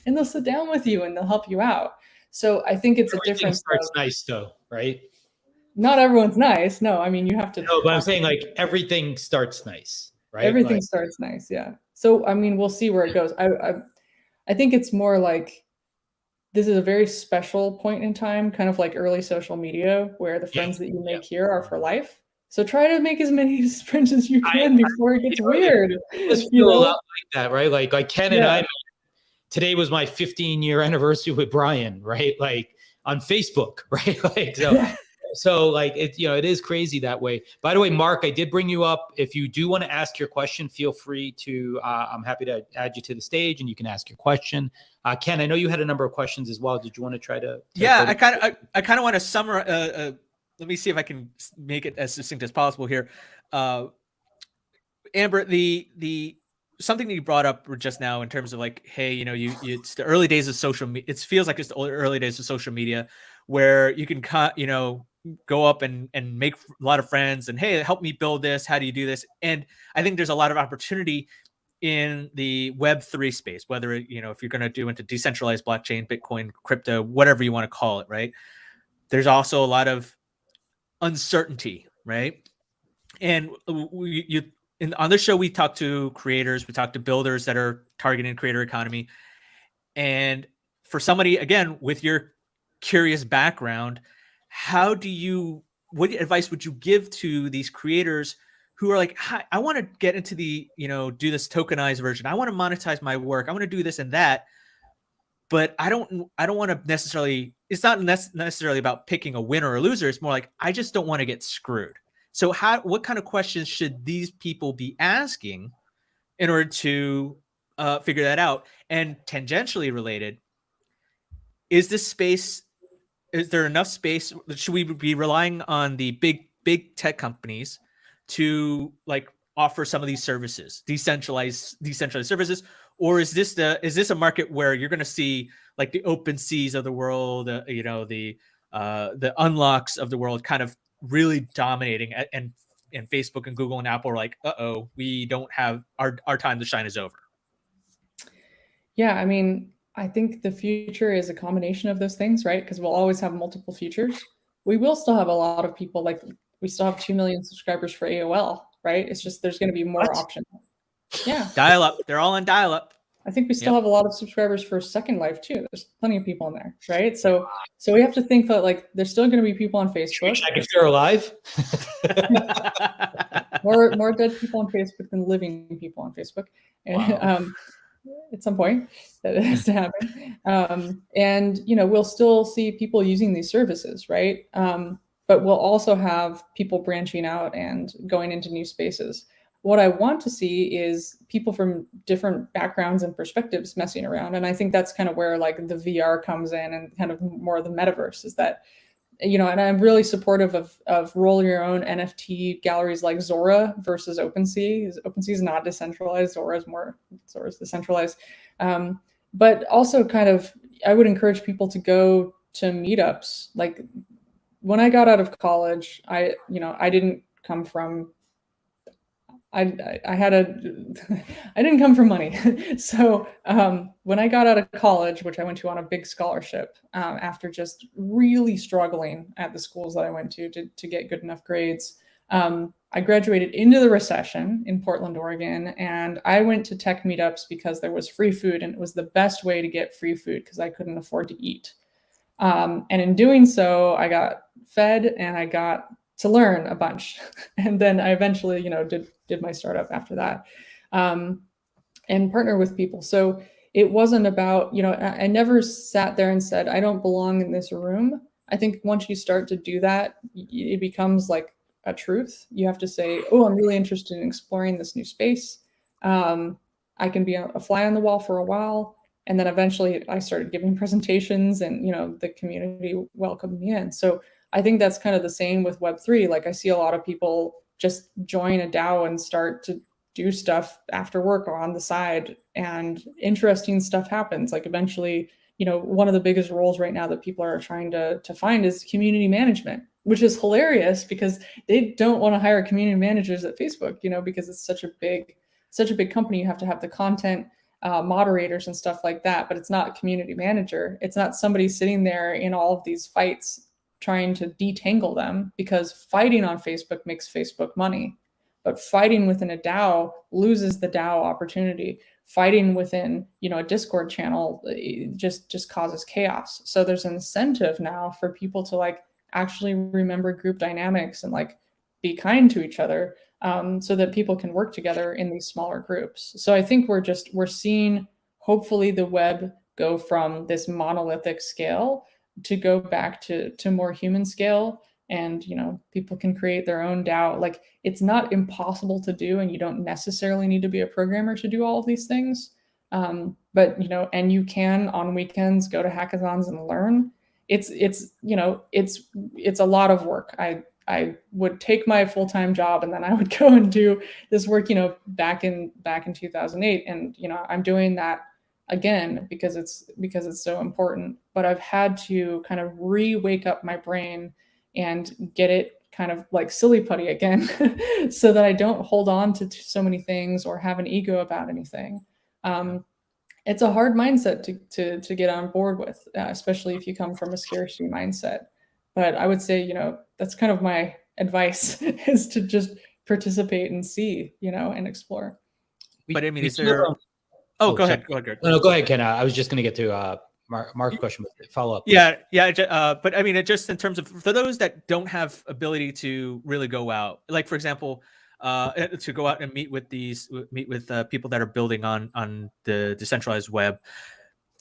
and they'll sit down with you and they'll help you out. So I think it's Everything a difference. Starts nice though, right? Not everyone's nice. No, I mean, you have to. No, but I'm saying like everything starts nice, right? Everything like, starts nice, yeah. So I mean, we'll see where it goes. I think it's more like this is a very special point in time, kind of like early social media, where the friends that you make here are for life. So try to make as many friends as you can before it gets weird. It feel a lot like that, right? Like Ken and I, today was my 15-year anniversary with Brian, right? Like on Facebook, right? Like so like it, it is crazy that way. By the way, Mark, I did bring you up. If you do want to ask your question, feel free to, I'm happy to add you to the stage and you can ask your question. Ken, I know you had a number of questions as well. Did you want to try to? Yeah, I kind of want to summarize. Let me see if I can make it as succinct as possible here. Amber, the something that you brought up just now in terms of like, hey, it's the early days of social media. It feels like it's the early days of social media where you can go up and make a lot of friends and, hey, help me build this. How do you do this? And I think there's a lot of opportunity in the Web3 space, whether, if you're going to do into decentralized blockchain, Bitcoin, crypto, whatever you want to call it, right? There's also a lot of uncertainty, right? And on this show, we talk to creators, we talk to builders that are targeting creator economy. And for somebody, again, with your curious background, what advice would you give to these creators who are like, hi, I want to get into the, do this tokenized version. I want to monetize my work. I want to do this and that, but I don't want to necessarily, it's not necessarily about picking a winner or a loser. It's more like, I just don't want to get screwed. So what kind of questions should these people be asking in order to figure that out? And tangentially related, is there enough space? Should we be relying on the big tech companies to like offer some of these services, decentralized services? Or is this a market where you're going to see like the open seas of the world, the unlocks of the world kind of really dominating, and Facebook and Google and Apple are like, we don't have our time to shine is over? Yeah, I mean, I think the future is a combination of those things, right? Because we'll always have multiple futures. We will still have a lot of people, like we still have 2 million subscribers for AOL. right? It's just there's going to be more options. Yeah. Dial up. They're all on dial up. I think we still have a lot of subscribers for Second Life too. There's plenty of people in there, right? So we have to think that like there's still going to be people on Facebook. Check if they're alive. more dead people on Facebook than living people on Facebook. Wow. At some point that has to happen. And we'll still see people using these services, right? But we'll also have people branching out and going into new spaces. What I want to see is people from different backgrounds and perspectives messing around. And I think that's kind of where like the VR comes in and kind of more of the metaverse is that, and I'm really supportive of roll your own NFT galleries like Zora versus OpenSea. OpenSea is not decentralized. Zora's decentralized. But also kind of, I would encourage people to go to meetups. Like when I got out of college, I didn't come from I didn't come from money. So when I got out of college, which I went to on a big scholarship, after just really struggling at the schools that I went to get good enough grades, I graduated into the recession in Portland, Oregon, and I went to tech meetups because there was free food, and it was the best way to get free food because I couldn't afford to eat. And in doing so, I got fed and I got to learn a bunch. And then I eventually, did my startup after that, and partner with people. So it wasn't about, I never sat there and said, I don't belong in this room. I think once you start to do that, it becomes like a truth. You have to say, oh, I'm really interested in exploring this new space. I can be a fly on the wall for a while. And then eventually I started giving presentations and, the community welcomed me in. So I think that's kind of the same with Web3. Like I see a lot of people just join a DAO and start to do stuff after work or on the side, and interesting stuff happens. Like eventually, one of the biggest roles right now that people are trying to find is community management, which is hilarious because they don't want to hire community managers at Facebook, because it's such a big company. You have to have the content moderators and stuff like that, but it's not a community manager. It's not somebody sitting there in all of these fights trying to detangle them, because fighting on Facebook makes Facebook money, but fighting within a DAO loses the DAO opportunity. Fighting within, a Discord channel just causes chaos. So there's an incentive now for people to like actually remember group dynamics and like be kind to each other, so that people can work together in these smaller groups. So I think we're seeing hopefully the web go from this monolithic scale to go back to more human scale, and people can create their own DAO. Like it's not impossible to do, and you don't necessarily need to be a programmer to do all of these things, but and you can on weekends go to hackathons and learn. It's a lot of work. I would take my full-time job and then I would go and do this work back in 2008, and I'm doing that again because it's so important. But I've had to kind of wake up my brain and get it kind of like silly putty again so that I don't hold on to so many things or have an ego about anything. It's a hard mindset to get on board with, especially if you come from a scarcity mindset. But I would say, that's kind of my advice is to just participate and see, and explore. But I mean, is there... Oh, go ahead. Go ahead. No, go ahead, Ken. I was just going to get to Mark's question, but follow up. Yeah. But I mean, it just in terms of for those that don't have ability to really go out, like for example, to go out and meet with people that are building on the decentralized web.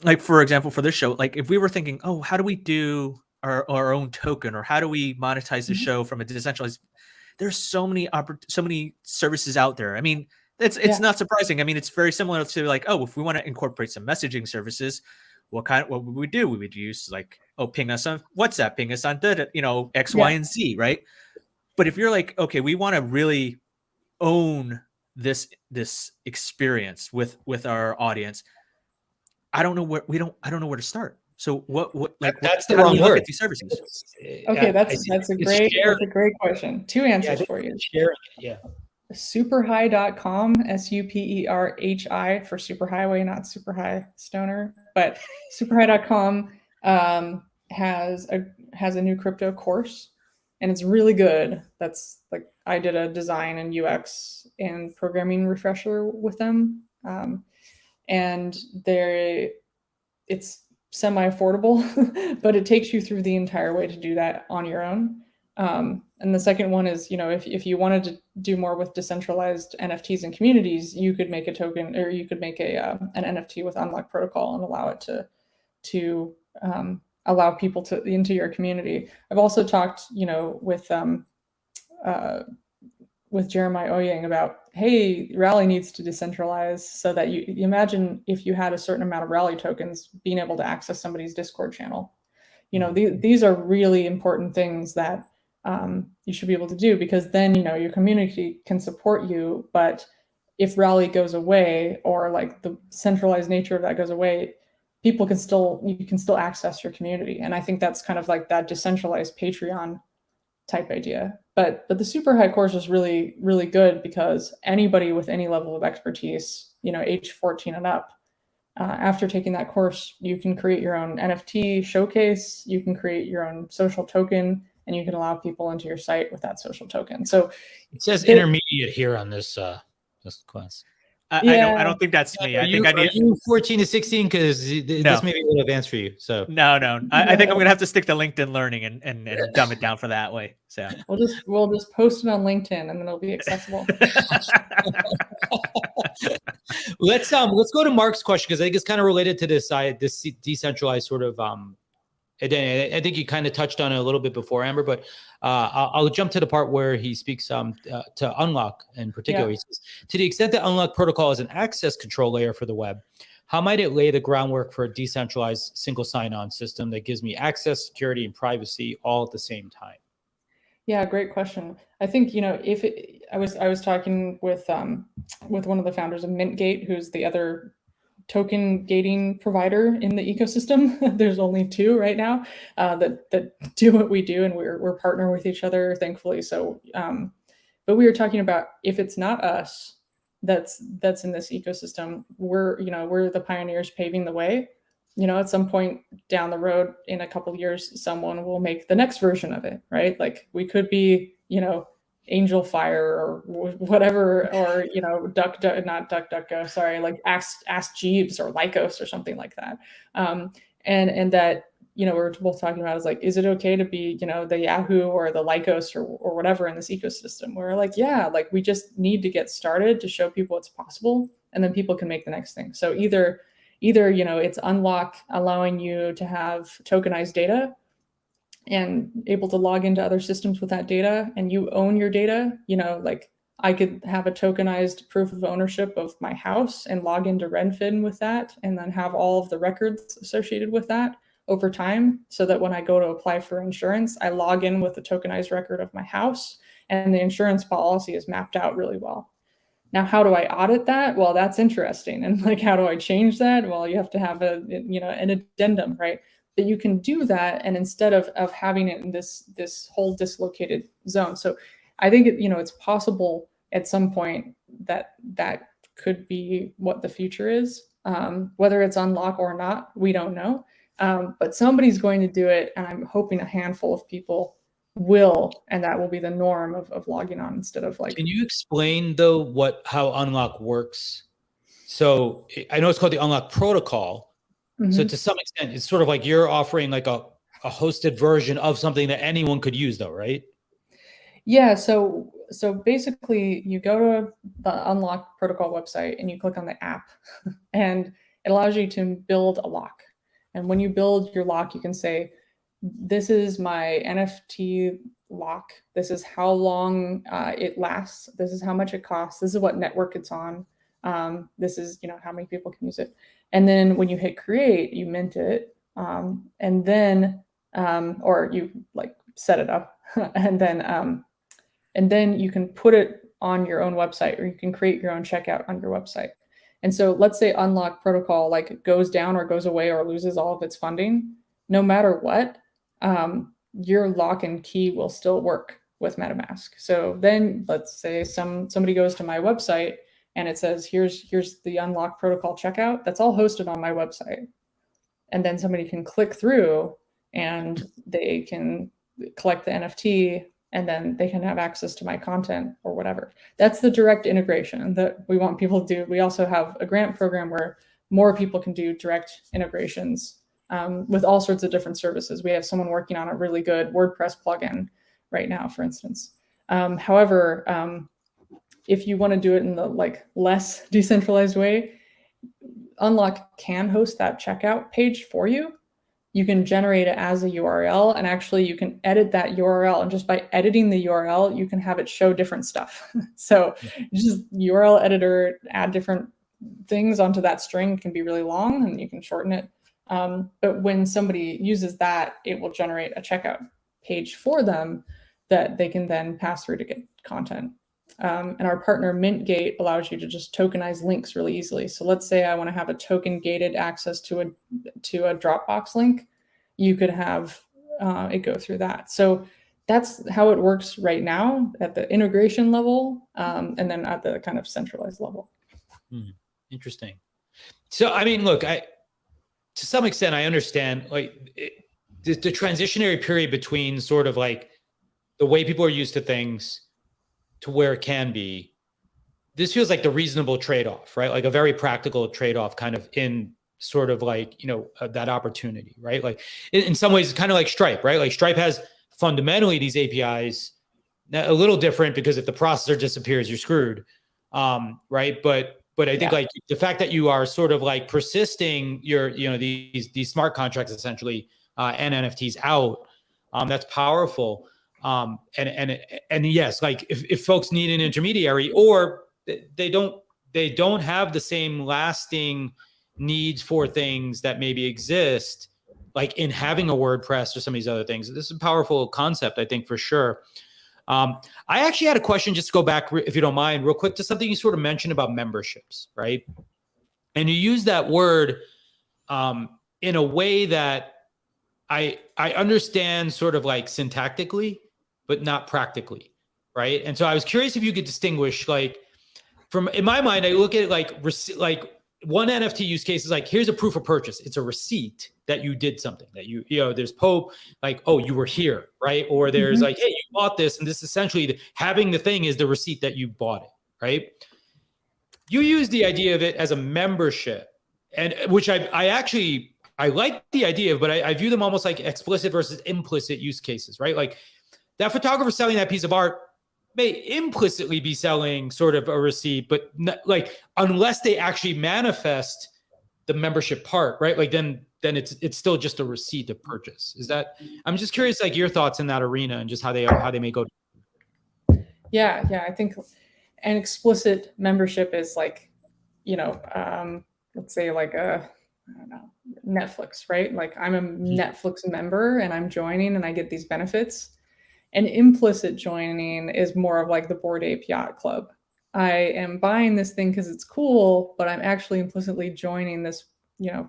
Like for example, for this show, like if we were thinking, oh, how do we do our own token, or how do we monetize the show from a decentralized? There's so many services out there. I mean, it's not surprising. I mean, it's very similar to like, oh, if we want to incorporate some messaging services, what would we do? We would use like, oh, ping us on WhatsApp, ping us on X, Y, and Z, right? But if you're like, okay, we want to really own this experience with our audience, I don't know where to start. So that's the wrong word. At these services? Okay, that's a great question. Two answers for you. Sharing, yeah. Superhigh.com, SUPERHI for superhighway, not super high stoner, but superhigh.com has a new crypto course. and it's really good. That's like I did a design and UX and programming refresher with them, and it's semi-affordable, but it takes you through the entire way to do that on your own. And the second one is, if you wanted to do more with decentralized NFTs and communities, you could make a token, or you could make an NFT with Unlock Protocol and allow it to allow people to into your community. I've also talked, with Jeremiah Oyang about, hey, Rally needs to decentralize so that you imagine if you had a certain amount of Rally tokens, being able to access somebody's Discord channel. These are really important things that you should be able to do, because then, your community can support you. But if Rally goes away, or like the centralized nature of that goes away, you can still access your community. And I think that's kind of like that decentralized Patreon type idea. But the super high course is really, really good, because anybody with any level of expertise, age 14 and up, after taking that course, you can create your own NFT showcase, you can create your own social token, and you can allow people into your site with that social token. So it says intermediate here on this class. I don't think that's me. Are you 14 to 16? Because this may be a little advanced for you. So no. I think I'm gonna have to stick to LinkedIn Learning and dumb it down for that way. So we'll just post it on LinkedIn, and then it'll be accessible. Let's go to Mark's question, because I think it's kind of related to this decentralized sort of I think you kind of touched on it a little bit before, Amber, but I'll jump to the part where he speaks to Unlock in particular. Yeah. He says, to the extent that Unlock Protocol is an access control layer for the web, how might it lay the groundwork for a decentralized single sign-on system that gives me access, security, and privacy all at the same time? Yeah, great question. I think, I was talking with one of the founders of Mintgate, who's the other token gating provider in the ecosystem. There's only two right now that do what we do, and we're partner with each other, thankfully. So, but we were talking about, if it's not us that's in this ecosystem, we're the pioneers paving the way. At some point down the road, in a couple of years, someone will make the next version of it, right? Like, we could be, Angel Fire or whatever, or not DuckDuckGo, sorry, like Ask Jeeves or Lycos or something like that. And that, we're both talking about is like, is it okay to be, the Yahoo or the Lycos or whatever in this ecosystem? We're like, yeah, like, we just need to get started to show people it's possible, and then people can make the next thing. So either it's Unlock, allowing you to have tokenized data and able to log into other systems with that data, and you own your data. Like, I could have a tokenized proof of ownership of my house and log into Redfin with that, and then have all of the records associated with that over time, so that when I go to apply for insurance, I log in with the tokenized record of my house, and the insurance policy is mapped out really well. Now, how do I audit that? Well, that's interesting. And like, how do I change that? Well, you have to have an addendum, right? That you can do that, and instead of having it in this whole dislocated zone. So I think it's possible at some point that could be what the future is. Whether it's Unlock or not, we don't know. But somebody's going to do it, and I'm hoping a handful of people will, and that will be the norm of logging on instead of like. Can you explain though how Unlock works? So I know it's called the Unlock Protocol. Mm-hmm. So to some extent, it's sort of like you're offering like a hosted version of something that anyone could use, though, right? Yeah. So basically, you go to the Unlock Protocol website and you click on the app, and it allows you to build a lock. And when you build your lock, you can say, this is my NFT lock. This is how long it lasts. This is how much it costs. This is what network it's on. This is, how many people can use it. And then when you hit create, you mint it. And then, or you like set it up and then you can put it on your own website, or you can create your own checkout on your website. And so let's say Unlock Protocol like goes down or goes away or loses all of its funding. No matter what, your lock and key will still work with MetaMask. So then let's say somebody goes to my website and it says, here's the Unlock Protocol checkout. That's all hosted on my website. And then somebody can click through and they can collect the NFT, and then they can have access to my content or whatever. That's the direct integration that we want people to do. We also have a grant program where more people can do direct integrations with all sorts of different services. We have someone working on a really good WordPress plugin right now, for instance. However, if you want to do it in the less decentralized way, Unlock can host that checkout page for you. You can generate it as a URL, and actually you can edit that URL. And just by editing the URL, you can have it show different stuff. So just URL editor, add different things onto that string. It can be really long and you can shorten it. But when somebody uses that, it will generate a checkout page for them that they can then pass through to get content. And our partner MintGate allows you to just tokenize links really easily. So let's say I want to have a token gated access to a Dropbox link. You could have it go through that. So that's how it works right now at the integration level, and then at the kind of centralized level. Interesting. So, I mean, look, to some extent, I understand the transitionary period between sort of like the way people are used to things to where it can be. This feels like the reasonable trade-off, right? Like a very practical trade-off kind of in sort of like, that opportunity, right? Like in some ways, it's kind of like Stripe, right? Like Stripe has fundamentally these APIs, a little different because if the processor disappears, you're screwed, right? But I think like the fact that you are sort of like persisting your, these smart contracts essentially and NFTs out, that's powerful. And yes, like if folks need an intermediary or they don't have the same lasting needs for things that maybe exist, like in having a WordPress or some of these other things, this is a powerful concept, I think, for sure. I actually had a question, just to go back, if you don't mind, real quick, to something you sort of mentioned about memberships, right? And you use that word in a way that I understand sort of like syntactically, but not practically, right? And so I was curious if you could distinguish, like, in my mind, I look at it like one NFT use case is like, here's a proof of purchase. It's a receipt that you did something, that there's Pope, like, oh, you were here, right? Or there's like, hey, you bought this, and this essentially having the thing is the receipt that you bought it, right? You use the idea of it as a membership, and which I like the idea of, but I view them almost like explicit versus implicit use cases, right? Like that photographer selling that piece of art may implicitly be selling sort of a receipt, but like unless they actually manifest the membership part, right? Like then it's still just a receipt of purchase. I'm just curious, like your thoughts in that arena and just how they may go. Yeah, I think an explicit membership is like, let's say like I don't know, Netflix, right? Like I'm a Netflix member and I'm joining and I get these benefits. An implicit joining is more of like the Bored Ape Yacht Club. I am buying this thing because it's cool, but I'm actually implicitly joining this,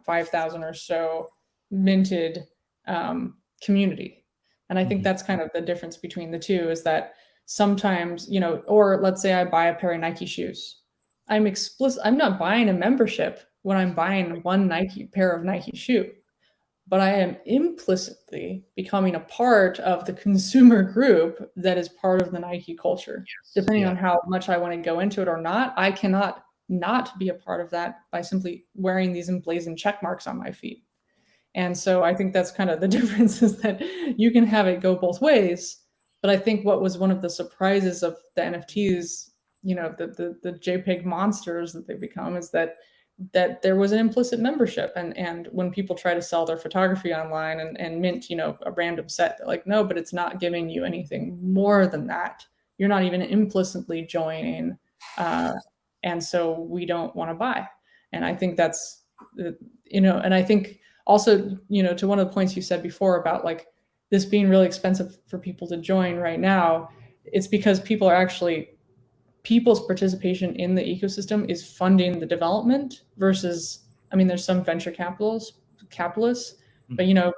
5,000 or so minted community. And I think that's kind of the difference between the two, is that sometimes, or let's say I buy a pair of Nike shoes. I'm not buying a membership when I'm buying one pair of Nike shoe, but I am implicitly becoming a part of the consumer group that is part of the Nike culture. Depending on how much I want to go into it or not, I cannot not be a part of that by simply wearing these emblazoned check marks on my feet. And so I think that's kind of the difference, is that you can have it go both ways. But I think what was one of the surprises of the NFTs, the JPEG monsters that they become, is that there was an implicit membership. And when people try to sell their photography online and mint, a random set, they're like, no, but it's not giving you anything more than that. You're not even implicitly joining. And so we don't want to buy. And I think that's, and I think also, to one of the points you said before about like this being really expensive for people to join right now, it's because people's participation in the ecosystem is funding the development versus, there's some venture capitalists, but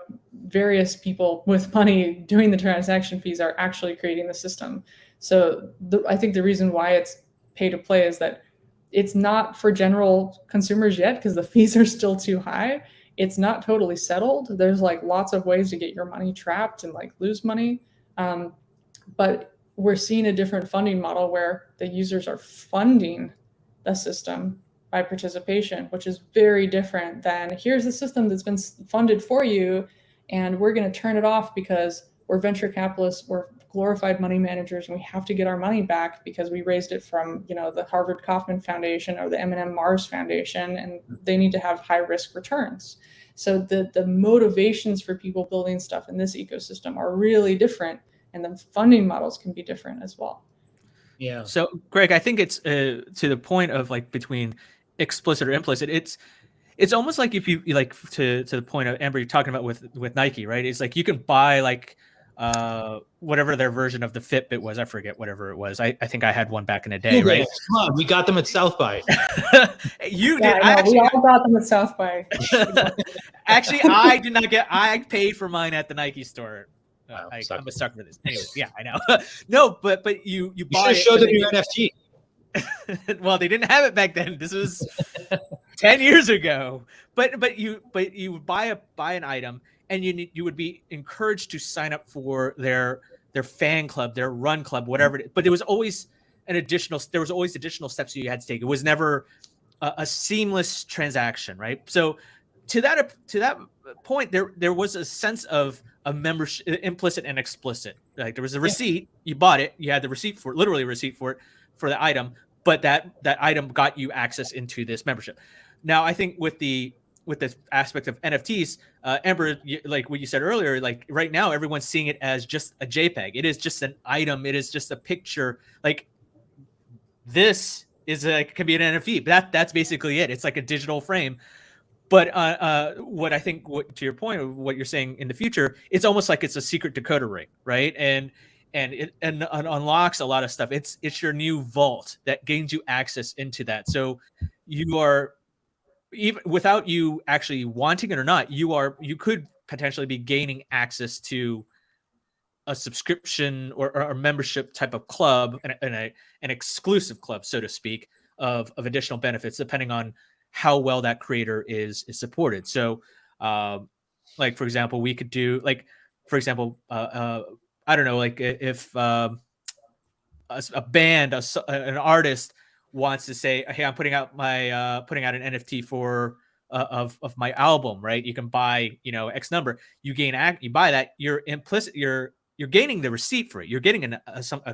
various people with money doing the transaction fees are actually creating the system. So I think the reason why it's pay to play is that it's not for general consumers yet, because the fees are still too high. it's not totally settled. There's like lots of ways to get your money trapped and like lose money. But we're seeing a different funding model where the users are funding the system by participation, which is very different than here's the system that's been funded for you, and we're going to turn it off because we're venture capitalists, we're glorified money managers, and we have to get our money back because we raised it from, you know, the Harvard Kaufman Foundation or the M&M Mars Foundation, and they need to have high risk returns. So the motivations for people building stuff in this ecosystem are really different, and the funding models can be different as well. Yeah. So, Greg, I think it's to the point of like between explicit or implicit. It's almost like if you like to the point of Amber, you're talking about with Nike, right? It's like you can buy like whatever their version of the Fitbit was. I forget whatever it was. I think I had one back in the day, right? Come on, we got them at South by. You did. We all got them at South by. Actually, I did not get. I paid for mine at the Nike store. Wow, I'm a sucker for this. Anyways, yeah, I know. No, but you buy it. Show them your NFT. Well, they didn't have it back then. This was 10 years ago. But you would buy an item, and you would be encouraged to sign up for their fan club, their run club, whatever it is. But there was always additional steps you had to take. It was never a seamless transaction, right? So to that point, there was a sense of a membership, implicit and explicit. Like there was a receipt, you bought it, you had the receipt for literally a receipt for it, for the item, but that item got you access into this membership. Now, I think with this aspect of NFTs, Amber, like what you said earlier, like right now everyone's seeing it as just a JPEG. It is just an item. It is just a picture. Like this is can be an NFT, but that's basically it. It's like a digital frame. But what I think, to your point of what you're saying in the future, it's almost like it's a secret decoder ring, right? And it unlocks a lot of stuff. It's your new vault that gains you access into that. So you are, even without you actually wanting it or not, you could potentially be gaining access to a subscription or a membership type of club, and an exclusive club, so to speak, of additional benefits depending on how well that creator is supported. So like for example, we could do like, for example, I don't know, like if a band, an artist wants to say, hey, I'm putting out an NFT for of my album, right? You can buy, X number, you buy that, you're gaining the receipt for it. You're getting a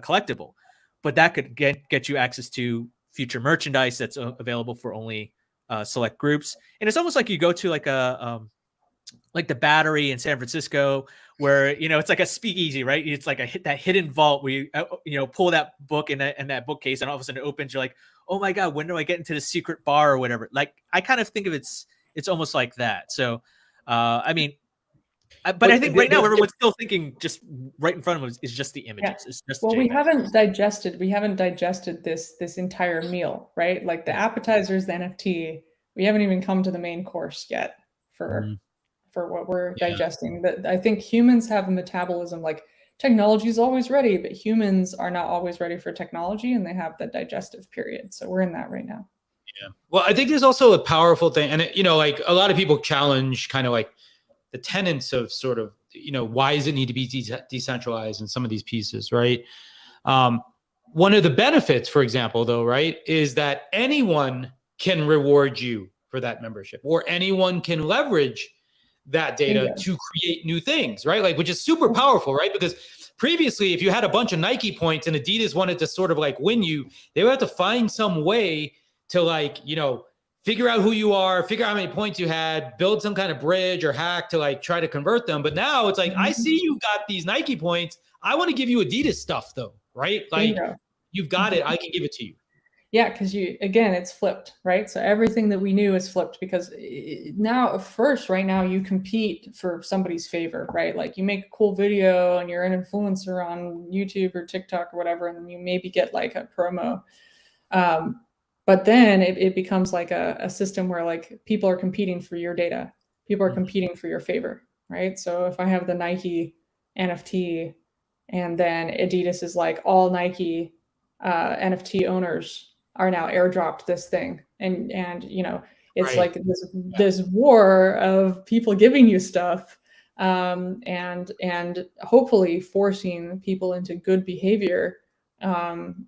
collectible, but that could get you access to future merchandise that's available for only select groups. And it's almost like you go to like like the Battery in San Francisco, where it's like a speakeasy, right? It's like that hidden vault where you pull that book in that bookcase, and all of a sudden it opens. You're like, oh my god, when do I get into the secret bar or whatever? Like I kind of think of it's almost like that. So I mean, but I think right now everyone's still thinking just right in front of them is just the images. Yeah. It's just we haven't digested this entire meal, right? Like the appetizers, the NFT, we haven't even come to the main course yet for what we're digesting. But I think humans have a metabolism, like technology is always ready, but humans are not always ready for technology, and they have the digestive period. So we're in that right now. Yeah. Well, I think there's also a powerful thing, and like a lot of people challenge kind of like the tenets of sort of, why does it need to be decentralized in some of these pieces, right? One of the benefits, for example, though, right, is that anyone can reward you for that membership, or anyone can leverage that data to create new things, right? Like, which is super powerful, right? Because previously, if you had a bunch of Nike points and Adidas wanted to sort of like win you, they would have to find some way to like, figure out who you are, figure out how many points you had, build some kind of bridge or hack to like try to convert them. But now it's like, I see you got these Nike points. I want to give you Adidas stuff though, right? Like you've got it. I can give it to you. Yeah, because it's flipped, right? So everything that we knew is flipped, because right now you compete for somebody's favor, right? Like you make a cool video and you're an influencer on YouTube or TikTok or whatever, and then you maybe get like a promo. But then it becomes like a system where like people are competing for your data. People are competing for your favor, right? So if I have the Nike NFT and then Adidas is like, all Nike NFT owners are now airdropped this thing. And It's Right. like this war of people giving you stuff, and hopefully forcing people into good behavior,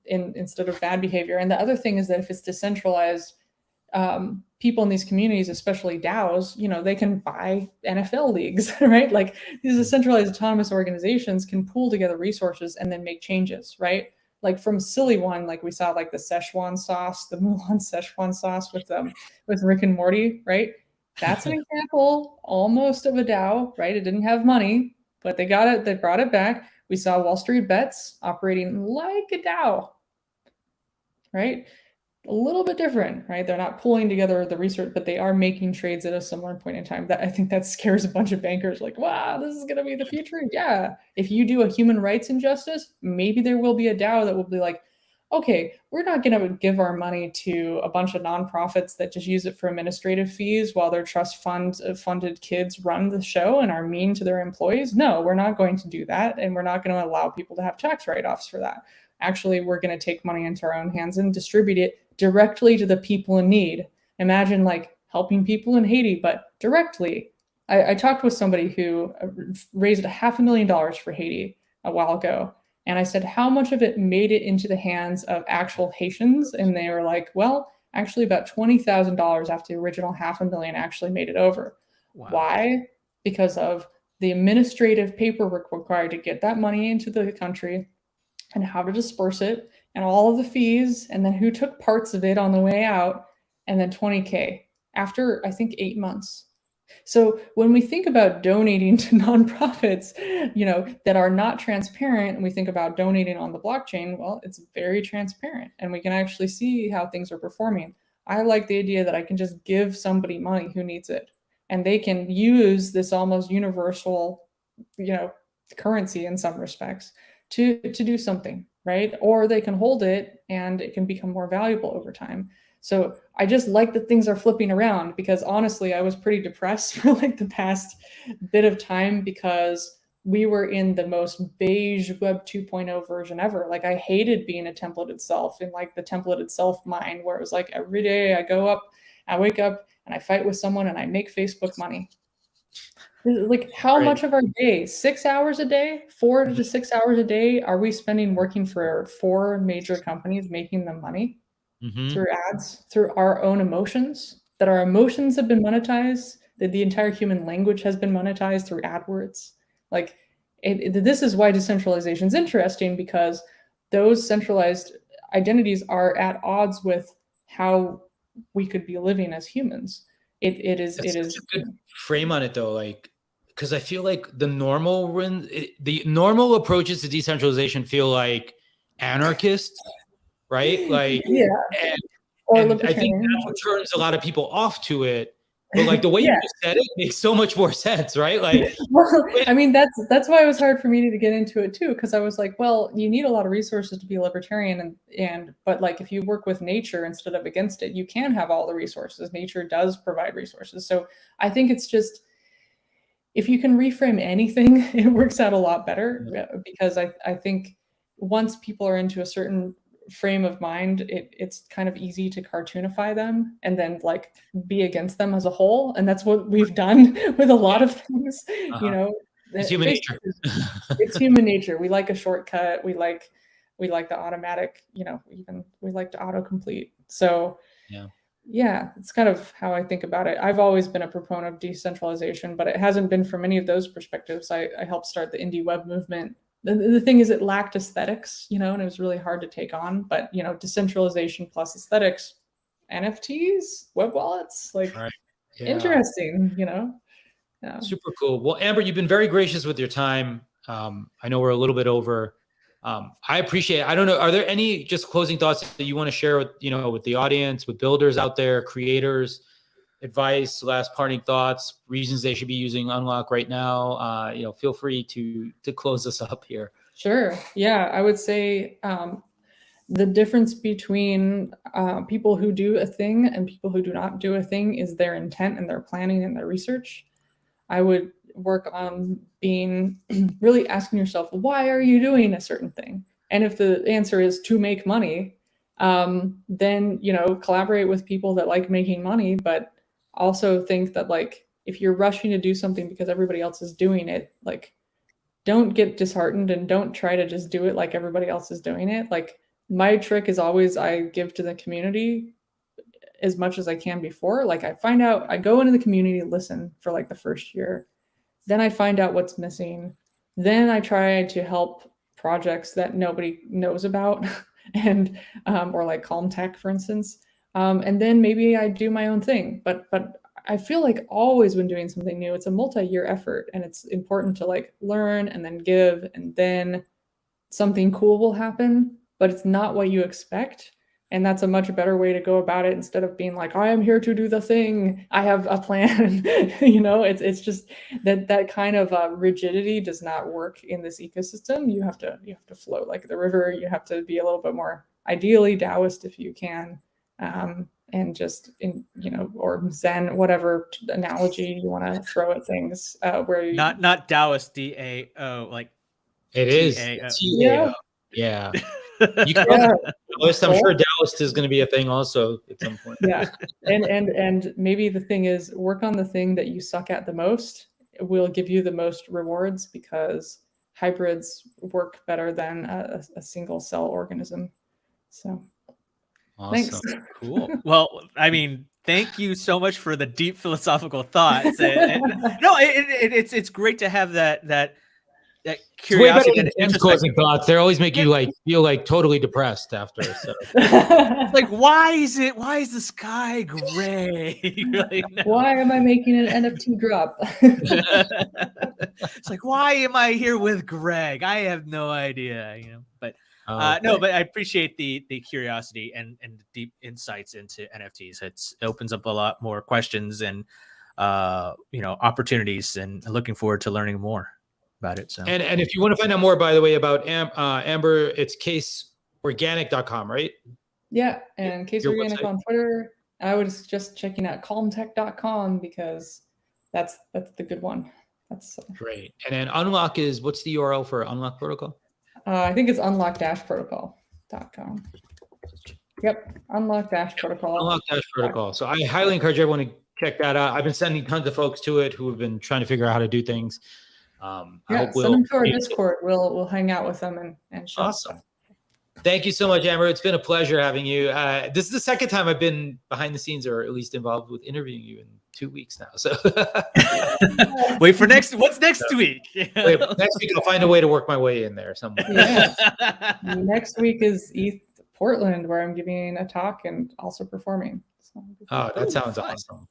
instead of bad behavior. And the other thing is that if it's decentralized, people in these communities, especially DAOs, they can buy NFL leagues, right? Like these decentralized autonomous organizations can pool together resources and then make changes, right? Like from silly one, like we saw, like the Szechuan sauce, the Mulan Szechuan sauce with Rick and Morty, right? That's an example almost of a DAO, right? It didn't have money, but they got it. They brought it back. We saw Wall Street Bets operating like a DAO, right? A little bit different, right? They're not pulling together the research, but they are making trades at a similar point in time. That I think that scares a bunch of bankers, like, wow, this is going to be the future. Yeah. If you do a human rights injustice, maybe there will be a DAO that will be like, okay, we're not going to give our money to a bunch of nonprofits that just use it for administrative fees while their trust fund funded kids run the show and are mean to their employees. No, we're not going to do that. And we're not going to allow people to have tax write-offs for that. Actually, we're going to take money into our own hands and distribute it directly to the people in need. Imagine like helping people in Haiti, but directly. I talked with somebody who raised $500,000 for Haiti a while ago. And I said, how much of it made it into the hands of actual Haitians? And they were like, well, actually about $20,000 after the original $500,000 actually made it over. Wow. Why? Because of the administrative paperwork required to get that money into the country and how to disperse it and all of the fees, and then who took parts of it on the way out, and then $20K after, I think, 8 months. So when we think about donating to nonprofits, that are not transparent, and we think about donating on the blockchain, well, it's very transparent and we can actually see how things are performing. I like the idea that I can just give somebody money who needs it, and they can use this almost universal, currency in some respects to do something, right? Or they can hold it and it can become more valuable over time. So I just like that things are flipping around, because honestly, I was pretty depressed for like the past bit of time because we were in the most beige Web 2.0 version ever. Like I hated being a templated self in like the templated self mind, where it was like every day I go up, I wake up and I fight with someone and I make Facebook money. Like how much of our day, 6 hours a day, 4 to 6 hours a day, are we spending working for 4 major companies, making them money through ads, through our own emotions, that our emotions have been monetized, that the entire human language has been monetized through AdWords. Like this is why decentralization is interesting, because those centralized identities are at odds with how we could be living as humans. It is a good frame on it though, like, because I feel like the normal approaches to decentralization feel like anarchist, right? Like, yeah, and I think that's what turns a lot of people off to it. But like the way you just said it makes so much more sense, right? Like, well, I mean, that's why it was hard for me to get into it too, because I was like, well, you need a lot of resources to be a libertarian, but like if you work with nature instead of against it, you can have all the resources. Nature does provide resources. So I think it's just, if you can reframe anything, it works out a lot better, because I think once people are into a certain frame of mind, it's kind of easy to cartoonify them and then like be against them as a whole. And that's what we've done with a lot of things. It's human nature. It's human nature. We like a shortcut. We like the automatic, even we like to autocomplete. So yeah, it's kind of how I think about it. I've always been a proponent of decentralization, but it hasn't been from any of those perspectives. I helped start the indie web movement. The thing is, it lacked aesthetics, and it was really hard to take on. But, decentralization plus aesthetics, NFTs, web wallets, like interesting, Yeah. Super cool. Well, Amber, you've been very gracious with your time. I know we're a little bit over. I appreciate it. I don't know, are there any just closing thoughts that you want to share with, with the audience, with builders out there, creators, advice, last parting thoughts, reasons they should be using Unlock right now? Feel free to close us up here. Sure. Yeah, I would say the difference between people who do a thing and people who do not do a thing is their intent and their planning and their research. I would work on being really asking yourself, why are you doing a certain thing? And if the answer is to make money, then, collaborate with people that like making money, but also think that like if you're rushing to do something because everybody else is doing it, like don't get disheartened and don't try to just do it like everybody else is doing it. Like my trick is always I give to the community as much as I can before. Like I go into the community, listen for like the first year. Then I find out what's missing. Then I try to help projects that nobody knows about and or like Calm Tech, for instance. And then maybe I do my own thing. But I feel like always when doing something new, it's a multi-year effort, and it's important to like learn and then give, and then something cool will happen, but it's not what you expect. And that's a much better way to go about it instead of being like, I am here to do the thing. I have a plan. It's just that kind of rigidity does not work in this ecosystem. You have to flow like the river. You have to be a little bit more ideally Taoist if you can, and just or Zen, whatever analogy you want to throw at things. Where you not Taoist, DAO, like It is. Yeah. Yeah. You can Taoist. I'm sure Taoist is going to be a thing also at some point. Yeah. And maybe the thing is work on the thing that you suck at the most. It will give you the most rewards because hybrids work better than a single cell organism. So Awesome. thanks. Cool. Well, I mean, thank you so much for the deep philosophical thoughts. It's great to have that curiosity. It's way better than closing thoughts. They always make you like feel like totally depressed after. So. Like, why is the sky gray? Like, no. Why am I making an NFT drop? It's like, why am I here with Greg? I have no idea, But no, but I appreciate the curiosity and the deep insights into NFTs. It opens up a lot more questions and opportunities, and looking forward to learning more about it. So and if you want to find out more, by the way, about Amber, it's caseorganic.com, right? Yeah, and Case Organic on Twitter. I was just checking out calmtech.com because that's the good one. That's great. And then Unlock what's the URL for Unlock Protocol? I think it's unlock-protocol.com. Yep, unlock-protocol. Unlock-protocol. So I highly encourage everyone to check that out. I've been sending tons of folks to it who have been trying to figure out how to do things. Send them to our Discord. We'll hang out with them and show awesome. Thank you so much, Amber. It's been a pleasure having you. This is the second time I've been behind the scenes, or at least involved with interviewing you in 2 weeks now. So wait for what's next week? Next week I'll find a way to work my way in there somewhere. Yes. Next week is Portland, where I'm giving a talk and also performing. So that sounds awesome.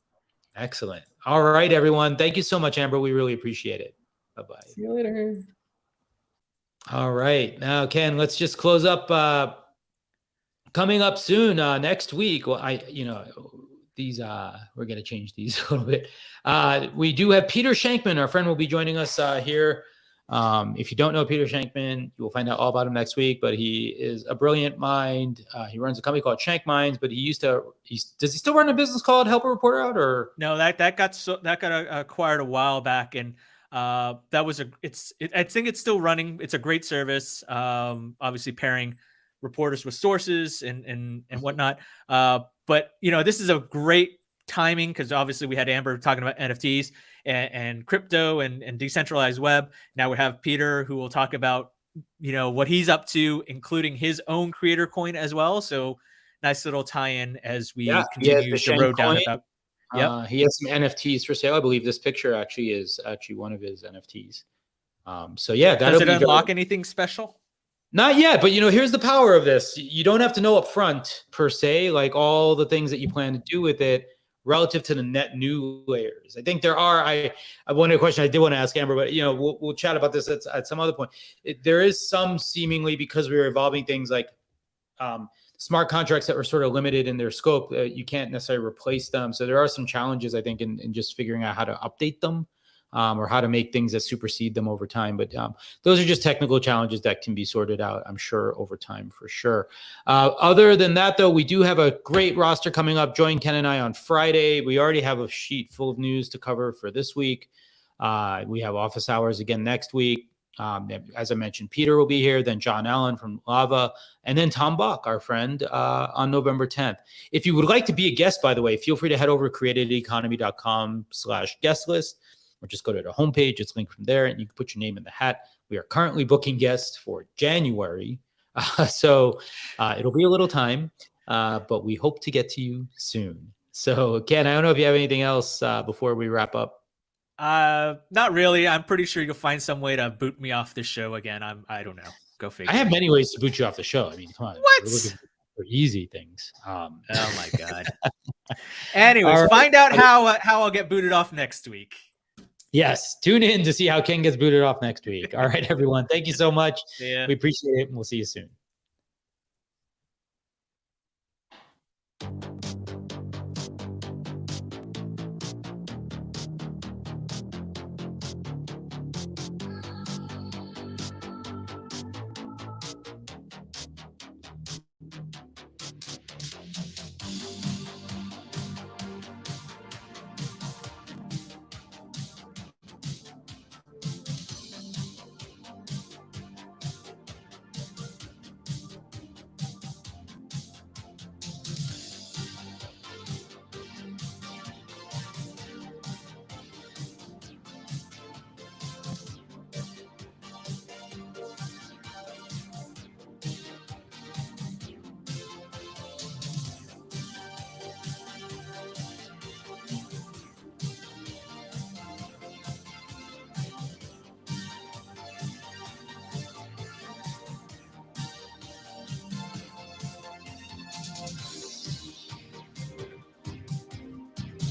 Excellent. All right, everyone. Thank you so much, Amber. We really appreciate it. Bye-bye. See you later. All right. Now, Ken, let's just close up. Coming up soon, next week. Well, these we're going to change these a little bit. We do have Peter Shankman. Our friend will be joining us here. If you don't know Peter Shankman, you will find out all about him next week, but he is a brilliant mind. He runs a company called Shank Minds, but does he still run a business called Help a Reporter Out? Or no, that got acquired a while back. And I think it's still running. It's a great service. Obviously pairing reporters with sources and whatnot. But this is a great timing because obviously we had Amber talking about NFTs and crypto and decentralized web. Now we have Peter who will talk about what he's up to, including his own creator coin as well. So nice little tie-in as we continue the road down about. Yeah, he has some NFTs for sale. I believe this picture is one of his NFTs. So yeah, does it unlock anything special? Not yet, but here's the power of this. You don't have to know up front per se, like all the things that you plan to do with it relative to the net new layers. I think there are. I one question I did want to ask Amber, but we'll chat about this at some other point. There is some seemingly, because we were evolving things like smart contracts that were sort of limited in their scope. You can't necessarily replace them. So there are some challenges, I think, in just figuring out how to update them or how to make things that supersede them over time. But those are just technical challenges that can be sorted out, I'm sure, over time for sure. Other than that, though, we do have a great roster coming up. Join Ken and I on Friday. We already have a sheet full of news to cover for this week. We have office hours again next week. As I mentioned, Peter will be here, then John Allen from Lava, and then Tom Bach, our friend, on November 10th. If you would like to be a guest, by the way, feel free to head over to creativeeconomy.com/guest list, or just go to the homepage. It's linked from there, and you can put your name in the hat. We are currently booking guests for January, so it'll be a little time, but we hope to get to you soon. So, Ken, I don't know if you have anything else before we wrap up. Not really. I'm pretty sure you'll find some way to boot me off the show again. I don't know. Go figure. I have many ways to boot you off the show. I mean, come on. What? We're looking for easy things. Oh my God. Anyways, right. find out how I'll get booted off next week. Yes. Tune in to see how Ken gets booted off next week. All right, everyone. Thank you so much. Yeah. We appreciate it, and we'll see you soon.